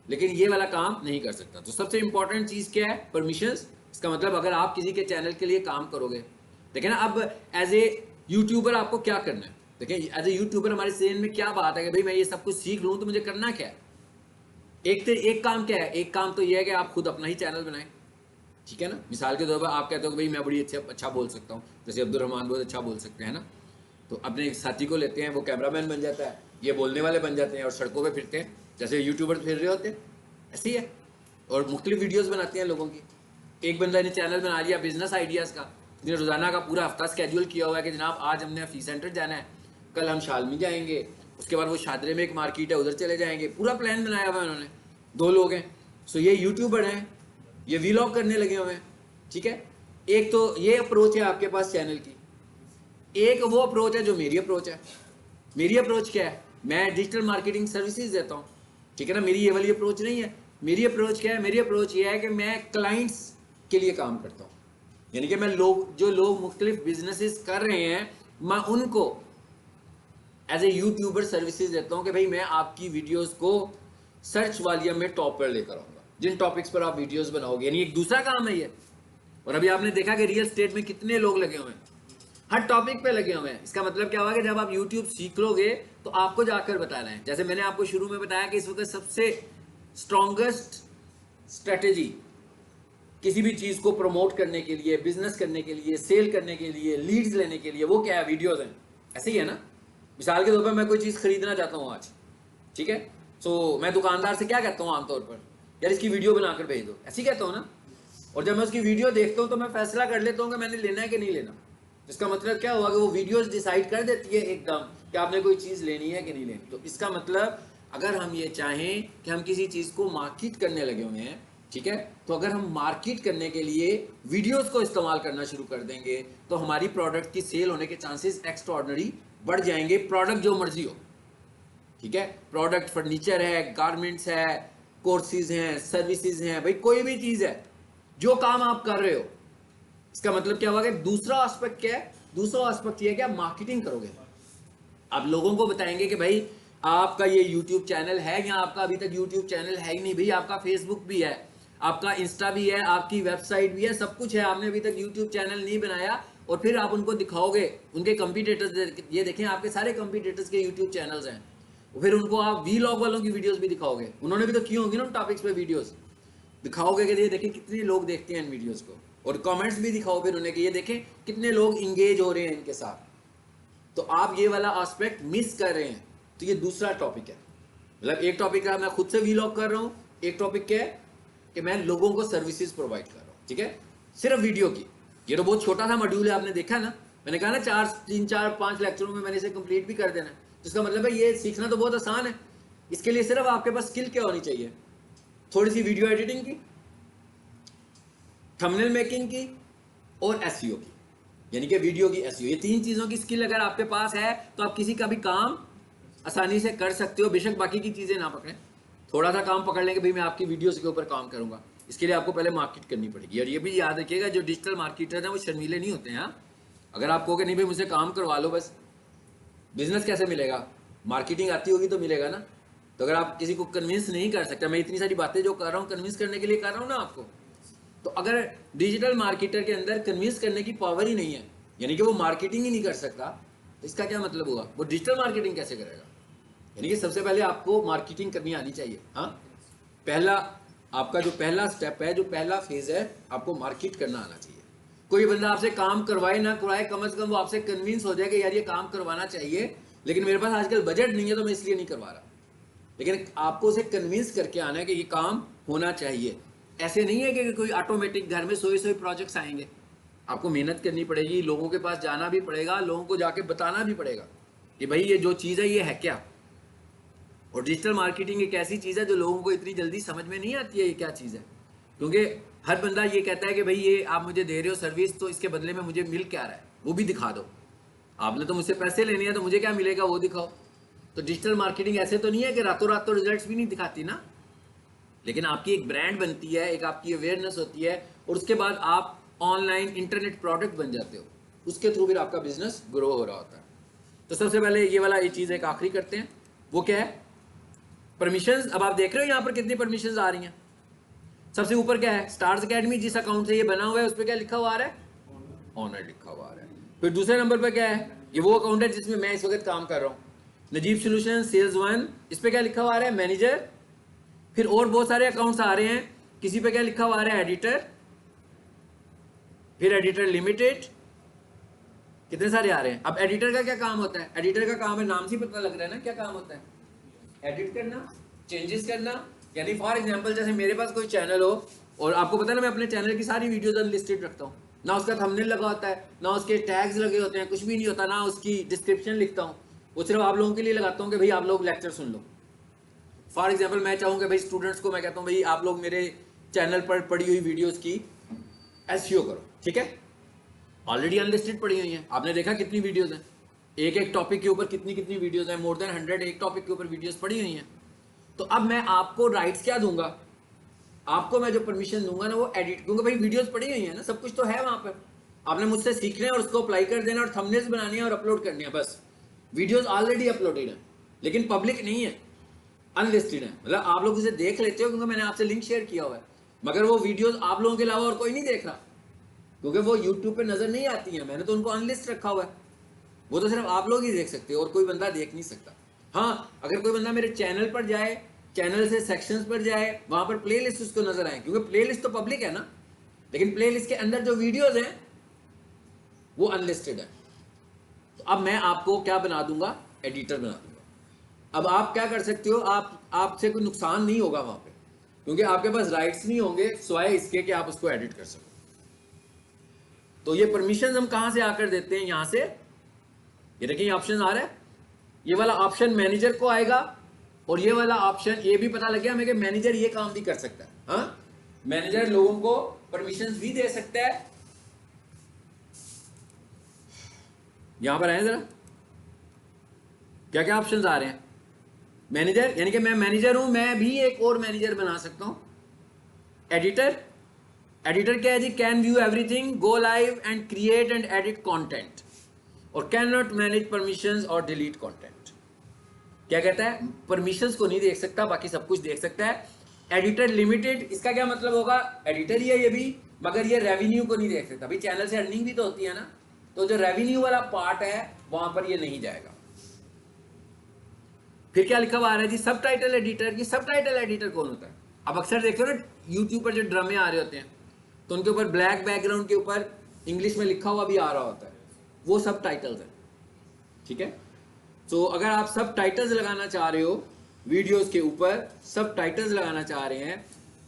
लेकिन ये वाला काम नहीं कर सकता। तो सबसे इंपॉर्टेंट चीज क्या है, परमिशंस। इसका मतलब अगर आप किसी के चैनल के लिए काम करोगे, देखिए ना, अब एज ए यूट्यूबर आपको क्या करना है। देखिए एज ए यूट्यूबर हमारे सेन में क्या बात है कि भाई मैं ये सब कुछ सीख लूँ तो मुझे करना क्या है। एक काम क्या है, एक काम तो ये है कि आप खुद अपना ही चैनल बनाएं। ठीक है ना, मिसाल के तौर पर आप कहते हो कि भाई मैं बड़ी अच्छा बोल सकता हूँ, जैसे अब्दुल रहमान बहुत अच्छा बोल सकते हैं ना, तो अपने एक साथी को लेते हैं, वो कैमरामैन बन जाता है, ये बोलने वाले बन जाते हैं और सड़कों पे फिरते हैं जैसे यूट्यूबर फिर रहे होते हैं, ऐसे ही है। और मुख्तलिफ वीडियोस बनाते हैं लोगों की। एक बंदा ने चैनल बना लिया बिजनेस आइडियाज़ का, जिसने रोज़ाना का पूरा हफ्ता स्केड्यूल किया हुआ है कि जनाब आज हमने फी सेंटर जाना है, कल हम शालमी जाएंगे, उसके बाद वो शादरे में एक मार्केट है उधर चले जाएंगे, पूरा प्लान बनाया हुआ है उन्होंने। 2 लोग हैं, सो ये यूट्यूबर हैं, ये वीलॉग करने लगे हुए हैं। ठीक है, एक तो ये अप्रोच है आपके पास चैनल की, एक वो अप्रोच है जो मेरी अप्रोच है। मेरी अप्रोच क्या है, मैं डिजिटल मार्केटिंग सर्विसेज देता हूँ। ठीक है ना, मेरी ये वाली अप्रोच नहीं है। मेरी अप्रोच क्या है, मेरी अप्रोच ये है कि मैं क्लाइंट्स के लिए काम करता हूँ, यानी कि मैं जो लोग मुख्तलिफ बिजनेसेस कर रहे हैं, मैं उनको एज ए यूट्यूबर सर्विसेज देता हूँ कि भाई मैं आपकी वीडियोस को सर्च वॉल्यूम में टॉप पर लेकर आऊँगा, जिन टॉपिक्स पर आप वीडियोस बनाओगे। यानी एक दूसरा काम है ये। और अभी आपने देखा कि रियल स्टेट में कितने लोग लगे हुए हैं, हर टॉपिक पे लगे हुए हैं। इसका मतलब क्या हुआ कि जब आप YouTube सीख लोगे तो आपको जाकर बताना है। जैसे मैंने आपको शुरू में बताया कि इस वक्त सबसे स्ट्रॉन्गेस्ट स्ट्रेटेजी किसी भी चीज को प्रमोट करने के लिए, बिजनेस करने के लिए, सेल करने के लिए, लीड्स लेने के लिए, वो क्या है, वीडियोस हैं। ऐसे ही है ना, मिसाल के तौर पर मैं कोई चीज खरीदना चाहता हूँ आज, ठीक है, तो मैं दुकानदार से क्या कहता हूँ आमतौर पर, यार इसकी वीडियो बनाकर भेज दो, ऐसे ही कहता हूँ ना। और जब मैं उसकी वीडियो देखता हूँ तो मैं फैसला कर लेता हूँ कि मैंने लेना है कि नहीं लेना। इसका मतलब क्या हुआ कि वो वीडियोस डिसाइड कर देती है एकदम कि आपने कोई चीज़ लेनी है कि नहीं लेनी। तो इसका मतलब अगर हम ये चाहें कि हम किसी चीज़ को मार्केट करने लगे हुए हैं, ठीक है, तो अगर हम मार्केट करने के लिए वीडियोस को इस्तेमाल करना शुरू कर देंगे तो हमारी प्रोडक्ट की सेल होने के चांसेस एक्स्ट्राऑर्डिनरी बढ़ जाएंगे। प्रोडक्ट जो मर्जी हो, ठीक है, प्रोडक्ट फर्नीचर है, गारमेंट्स है, कोर्सेज हैं, सर्विसेज हैं, भाई कोई भी चीज़ है, जो काम आप कर रहे हो। इसका मतलब क्या होगा, दूसरा एस्पेक्ट क्या है, दूसरा एस्पेक्ट ये है कि आप मार्केटिंग करोगे। आप लोगों को बताएंगे कि भाई आपका ये YouTube चैनल है, या आपका अभी तक YouTube चैनल है ही नहीं, भाई आपका फेसबुक भी है, आपका इंस्टा भी है, आपकी वेबसाइट भी है, सब कुछ है, आपने अभी तक YouTube चैनल नहीं बनाया। और फिर आप उनको दिखाओगे, उनके कंपटीटर्स, ये देखें आपके सारे कंपटीटर्स के YouTube चैनल्स हैं, फिर उनको आप वीलॉग वालों की वीडियोस भी दिखाओगे, उन्होंने भी तो की होंगी ना उन टॉपिक्स पे वीडियोस, दिखाओगे कि ये देखें कितने लोग देखते हैं इन वीडियोस को, और कमेंट्स भी दिखाओ फिर उन्हें कि ये देखें कितने लोग इंगेज हो रहे हैं इनके साथ। तो आप ये वाला एस्पेक्ट मिस कर रहे हैं। तो ये दूसरा टॉपिक है, मतलब एक टॉपिक है मैं खुद से वीलॉग कर रहा हूँ, एक टॉपिक क्या है कि मैं लोगों को सर्विसेज प्रोवाइड कर रहा हूँ, ठीक है, सिर्फ वीडियो की। ये तो बहुत छोटा सा मॉड्यूल है, आपने देखा ना, मैंने कहा ना 3-4-5 लेक्चरों में मैंने इसे कंप्लीट भी कर देना है। तो इसका मतलब है ये सीखना तो बहुत आसान है। इसके लिए सिर्फ आपके पास स्किल क्या होनी चाहिए, थोड़ी सी वीडियो एडिटिंग की, थंबनेल मेकिंग की और एसईओ की, यानी कि वीडियो की एसईओ। ये 3 चीज़ों की स्किल अगर आपके पास है तो आप किसी का भी काम आसानी से कर सकते हो, बेशक बाकी की चीज़ें ना पकड़ें। थोड़ा सा काम पकड़ लेंगे, भाई मैं आपकी वीडियोस के ऊपर काम करूंगा, इसके लिए आपको पहले मार्केट करनी पड़ेगी। और ये भी याद रखिएगा, जो डिजिटल मार्केटर हैं वो शर्मीले नहीं होते हैं। अगर आप कहोगे नहीं भाई मुझसे काम करवा लो बस, बिजनेस कैसे मिलेगा? मार्केटिंग आती होगी तो मिलेगा ना। तो अगर आप किसी को कन्विंस नहीं कर सकते, मैं इतनी सारी बातें जो कर रहा हूँ कन्विंस करने के लिए कर रहा हूँ ना आपको, तो अगर डिजिटल मार्केटर के अंदर कन्विंस करने की पावर ही नहीं है, यानी कि वो मार्केटिंग ही नहीं कर सकता, तो इसका क्या मतलब हुआ? वो डिजिटल मार्केटिंग कैसे करेगा? यानी कि सबसे पहले आपको मार्केटिंग करनी आनी चाहिए। हाँ, पहला आपका जो पहला स्टेप है, जो पहला फेज है, आपको मार्केट करना आना चाहिए। कोई बंदा आपसे काम करवाए ना करवाए, कम से कम वो आपसे कन्विंस हो जाए कि यार ये काम करवाना चाहिए, लेकिन मेरे पास आजकल बजट नहीं है तो मैं इसलिए नहीं करवा रहा। लेकिन आपको उसे कन्विंस करके आना है कि ये काम होना चाहिए। ऐसे नहीं है कि कोई ऑटोमेटिक घर में सोए प्रोजेक्ट्स आएंगे। आपको मेहनत करनी पड़ेगी, लोगों के पास जाना भी पड़ेगा, लोगों को जाके बताना भी पड़ेगा कि भाई ये जो चीज़ है ये है क्या। और डिजिटल मार्केटिंग एक ऐसी चीज़ है जो लोगों को इतनी जल्दी समझ में नहीं आती है ये क्या चीज़ है, क्योंकि हर बंदा ये कहता है कि भाई ये आप मुझे दे रहे हो सर्विस, तो इसके बदले में मुझे मिल क्या रहा है वो भी दिखा दो। आपने तो मुझसे पैसे लेने हैं तो मुझे क्या मिलेगा वो दिखाओ। तो डिजिटल मार्केटिंग ऐसे तो नहीं है कि रातों रात तो रिजल्ट्स भी नहीं दिखाती ना, लेकिन आपकी एक ब्रांड बनती है, एक आपकी अवेयरनेस होती है, और उसके बाद आप ऑनलाइन इंटरनेट प्रोडक्ट बन जाते हो, उसके थ्रू फिर आपका बिजनेस ग्रो हो रहा होता है। तो सबसे पहले ये वाला ये चीज़ एक आखिरी करते हैं, वो क्या है? परमिशंस। अब आप देख रहे हो यहाँ पर कितनी परमिशंस आ रही हैं। सबसे ऊपर क्या है? स्टार्स अकेडमी, जिस अकाउंट से ये बना हुआ है उस पर क्या लिखा हुआ आ रहा है? ऑनर लिखा हुआ आ रहा है। फिर दूसरे नंबर पर क्या है? ये वो अकाउंट है जिसमें मैं इस वक्त काम कर रहा हूँ, नजीब सोल्यूशन सेल्स 1, इस पर क्या लिखा हुआ आ रहा है? मैनेजर। फिर और बहुत सारे अकाउंट्स आ रहे हैं, किसी पे क्या लिखा हुआ आ रहा है? एडिटर। फिर एडिटर लिमिटेड, कितने सारे आ रहे हैं। अब एडिटर का क्या काम होता है? एडिटर का काम है, नाम से पता लग रहा है ना क्या काम होता है? एडिट करना, चेंजेस करना। यानी फॉर एग्जांपल जैसे मेरे पास कोई चैनल हो, और आपको पता है ना मैं अपने चैनल की सारी वीडियोस अनलिस्टेड रखता हूँ, ना उसका थंबनेल लगा होता है, ना उसके टैग्स लगे होते हैं, कुछ भी नहीं होता, ना उसकी डिस्क्रिप्शन लिखता हूँ। वो सिर्फ आप लोगों के लिए लगाता हूँ कि भाई आप लोग lecture soon low. For example मैं चाहूँ कि भाई स्टूडेंट्स को मैं कहता हूँ भाई आप लोग मेरे चैनल पर पड़ी हुई वीडियोस की एसईओ करो, ठीक है? ऑलरेडी अनलिस्टेड पड़ी हुई हैं, आपने देखा कितनी वीडियोस हैं, एक एक टॉपिक के ऊपर कितनी कितनी वीडियोस हैं, मोर देन 100 एक टॉपिक के ऊपर वीडियोस पड़ी हुई हैं। तो अब मैं आपको राइट्स क्या दूंगा? आपको मैं जो परमिशन दूंगा ना वो एडिट, क्योंकि भाई वीडियोस पड़ी हुई हैं ना, सब कुछ तो है वहां पर, आपने मुझसे सीखना है और उसको अप्लाई कर देना और थंबनेल्स बनानी है और अपलोड करनी है बस। वीडियोस ऑलरेडी अपलोडेड है, लेकिन पब्लिक नहीं है, अनलिस्टेड है। मतलब आप लोग इसे देख लेते हो क्योंकि मैंने आपसे लिंक शेयर किया हुआ है, मगर वो वीडियोस आप लोगों के अलावा और कोई नहीं देख रहा, क्योंकि वो यूट्यूब पे नजर नहीं आती है, मैंने तो उनको अनलिस्ट रखा हुआ है। वो तो सिर्फ आप लोग ही देख सकते हो और कोई बंदा देख नहीं सकता। हाँ, अगर कोई बंदा मेरे चैनल पर जाए, चैनल से सेक्शंस पर जाए, वहां पर प्लेलिस्ट उसको नजर आए, क्योंकि प्लेलिस्ट तो पब्लिक है ना, लेकिन प्लेलिस्ट के अंदर जो वीडियोस हैं वो अनलिस्टेड है। तो अब मैं आपको क्या बना दूंगा? एडिटर बना दूंगा। अब आप क्या कर सकते हो, आपसे कोई नुकसान नहीं होगा वहां पे, क्योंकि आपके पास राइट्स नहीं होंगे सिवाय इसके कि आप उसको एडिट कर सको। तो ये परमिशन हम कहां से आकर देते हैं? यहां से, ये देखिए ऑप्शन आ रहा है, ये वाला ऑप्शन मैनेजर को आएगा, और ये वाला ऑप्शन, ये भी पता लग गया हमें कि मैनेजर ये काम भी कर सकता है। हाँ, मैनेजर लोगों को परमिशन भी दे सकता है। यहां पर आए जरा, क्या क्या ऑप्शंस आ रहे हैं? मैनेजर, यानी कि मैं मैनेजर हूं, मैं भी एक और मैनेजर बना सकता हूं। एडिटर, एडिटर क्या है जी? Can view everything, go live and create and edit content, और कैन नॉट मैनेज परमिशंस और डिलीट कंटेंट। क्या कहता है? परमिशंस को नहीं देख सकता, बाकी सब कुछ देख सकता है। एडिटर लिमिटेड, इसका क्या मतलब होगा? एडिटर ही है ये भी, मगर ये रेवेन्यू को नहीं देख सकता। भाई चैनल से अर्निंग भी तो होती है ना, तो जो रेवेन्यू वाला पार्ट है वहां पर ये नहीं जाएगा। फिर क्या लिखा हुआ आ रहा है जी? सब टाइटल एडिटर। ये सब टाइटल एडिटर कौन होता है? अब अक्सर देखो ना यूट्यूब पर जो ड्रामे आ रहे होते हैं, तो उनके ऊपर ब्लैक बैकग्राउंड के ऊपर इंग्लिश में लिखा हुआ भी आ रहा होता है, वो सब टाइटल्स है, ठीक है? तो अगर आप सब टाइटल्स लगाना चाह रहे हो वीडियोस के ऊपर, सब टाइटल्स लगाना चाह रहे हैं,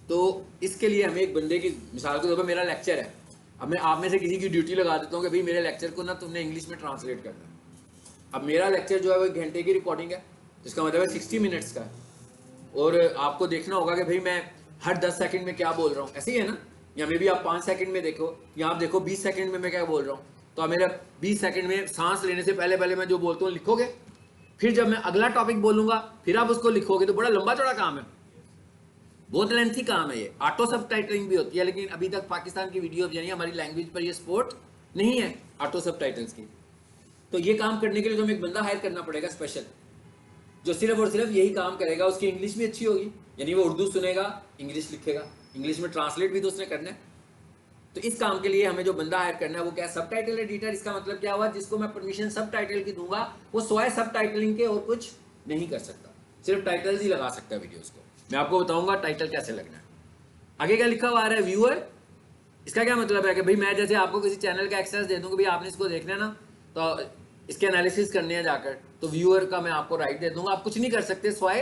तो इसके लिए हमें एक बंदे की, मिसाल के तौर पर मेरा लेक्चर है, अब मैं आप में से किसी की ड्यूटी लगा देता हूँ कि भाई मेरे लेक्चर को ना तुमने इंग्लिश में ट्रांसलेट करना है। अब मेरा लेक्चर जो है वो 1 घंटे की रिकॉर्डिंग है, जिसका मतलब है 60 मिनट्स का है, और आपको देखना होगा कि भाई मैं हर 10 सेकंड में क्या बोल रहा हूँ, ऐसे ही है ना। या मे भी आप 5 सेकंड में देखो, या आप देखो 20 सेकंड में मैं क्या बोल रहा हूँ। तो आप मेरा 20 सेकंड में सांस लेने से पहले पहले मैं जो बोलता हूँ लिखोगे, फिर जब मैं अगला टॉपिक बोलूंगा फिर आप उसको लिखोगे, तो बड़ा लंबा चौड़ा काम है, बहुत लेंथी काम है ये। ऑटो सब टाइटलिंग भी होती है, लेकिन अभी तक पाकिस्तान की वीडियो यानी हमारी लैंग्वेज पर ये सपोर्ट नहीं है ऑटो सब टाइटल्स की। तो ये काम करने के लिए तो हमें एक बंदा हायर करना पड़ेगा स्पेशल, जो सिर्फ और सिर्फ यही काम करेगा। उसकी इंग्लिश भी अच्छी होगी, यानी वो उर्दू सुनेगा, इंग्लिश लिखेगा, इंग्लिश में ट्रांसलेट भी तो उसने करना है। तो इस काम के लिए हमें जो बंदा हायर करना है वो क्या है, सब टाइटल एडिटर। इसका मतलब क्या हुआ, जिसको मैं परमिशन सब टाइटल की दूंगा, वो स्वाय सब टाइटलिंग के और कुछ नहीं कर सकता, सिर्फ टाइटल्स ही लगा सकता है वीडियोस को। मैं आपको बताऊंगा टाइटल कैसे लगना है। आगे क्या लिखा हुआ आ रहा है, व्यूअर। इसका क्या मतलब है कि भाई मैं जैसे आपको किसी चैनल का एक्सेस दे दूंगा, भाई आपने इसको देखना है ना, तो इसके एनालिसिस करने हैं जाकर, तो व्यूअर का मैं आपको राइट दे दूंगा, आप कुछ नहीं कर सकते स्वाय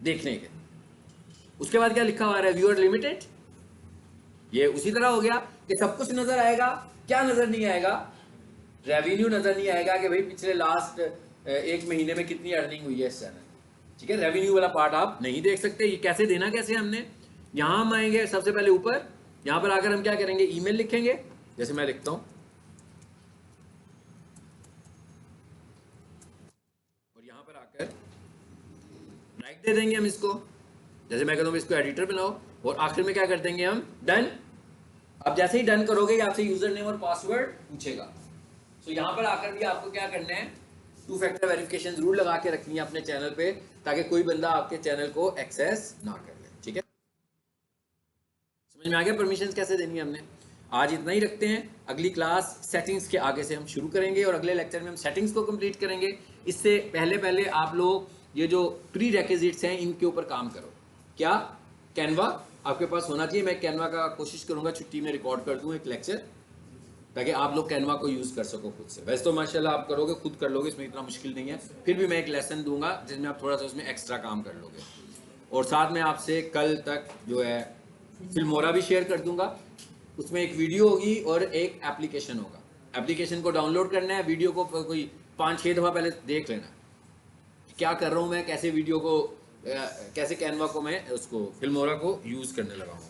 देखने के। उसके बाद क्या लिखा हुआ है, व्यूअर लिमिटेड। ये उसी तरह हो गया कि सब कुछ नजर आएगा, क्या नजर नहीं आएगा, रेवेन्यू नजर नहीं आएगा कि भाई पिछले लास्ट 1 महीने में कितनी अर्निंग हुई है इस चैनल, ठीक है। रेवेन्यू वाला पार्ट आप नहीं देख सकते। ये कैसे देना, कैसे हमने, यहां हम आएंगे सबसे पहले ऊपर, यहां पर आकर हम क्या करेंगे, ईमेल लिखेंगे, जैसे मैं लिखता हूं, और यहां पर आकर राइट दे देंगे हम इसको, जैसे मैं कहता हूं इसको एडिटर बनाओ, और आखिर में क्या कर देंगे हम, डन। अब जैसे ही डन करोगे आपसे यूजर नेम और पासवर्ड पूछेगा। तो यहां पर आकर भी आपको क्या करना है, 2 फैक्टर वेरिफिकेशन जरूर लगा के रखनी है अपने चैनल पे, ताकि कोई बंदा आपके चैनल को एक्सेस ना कर ले, ठीक है। समझ में आ गया परमिशंस कैसे देनी है हमने। आज इतना ही रखते हैं, अगली क्लास सेटिंग्स के आगे से हम शुरू करेंगे, और अगले लेक्चर में हम सेटिंग्स को कंप्लीट करेंगे। इससे पहले पहले आप लोग ये जो प्री रेक्विजिट्स हैं इनके ऊपर काम करो। क्या, कैनवा आपके पास होना चाहिए। मैं कैनवा का कोशिश करूंगा छुट्टी में रिकॉर्ड कर दूं एक लेक्चर, ताकि आप लोग कैनवा को यूज कर सको खुद से। वैसे तो माशाल्लाह आप करोगे, खुद कर लोगे, इसमें इतना मुश्किल नहीं है, फिर भी मैं एक लेसन दूंगा जिसमें आप थोड़ा सा उसमें एक्स्ट्रा काम कर लोगे। और साथ में आपसे कल तक जो है फिल्मोरा भी शेयर कर दूंगा, उसमें एक वीडियो होगी और एक एप्लीकेशन होगा। एप्लीकेशन को डाउनलोड करना है, वीडियो को कोई 5-6 दफ़ा पहले देख लेना क्या कर रहा हूँ मैं, कैसे वीडियो को कैसे कैनवा को मैं उसको फिल्मोरा को यूज़ करने लगा हूँ।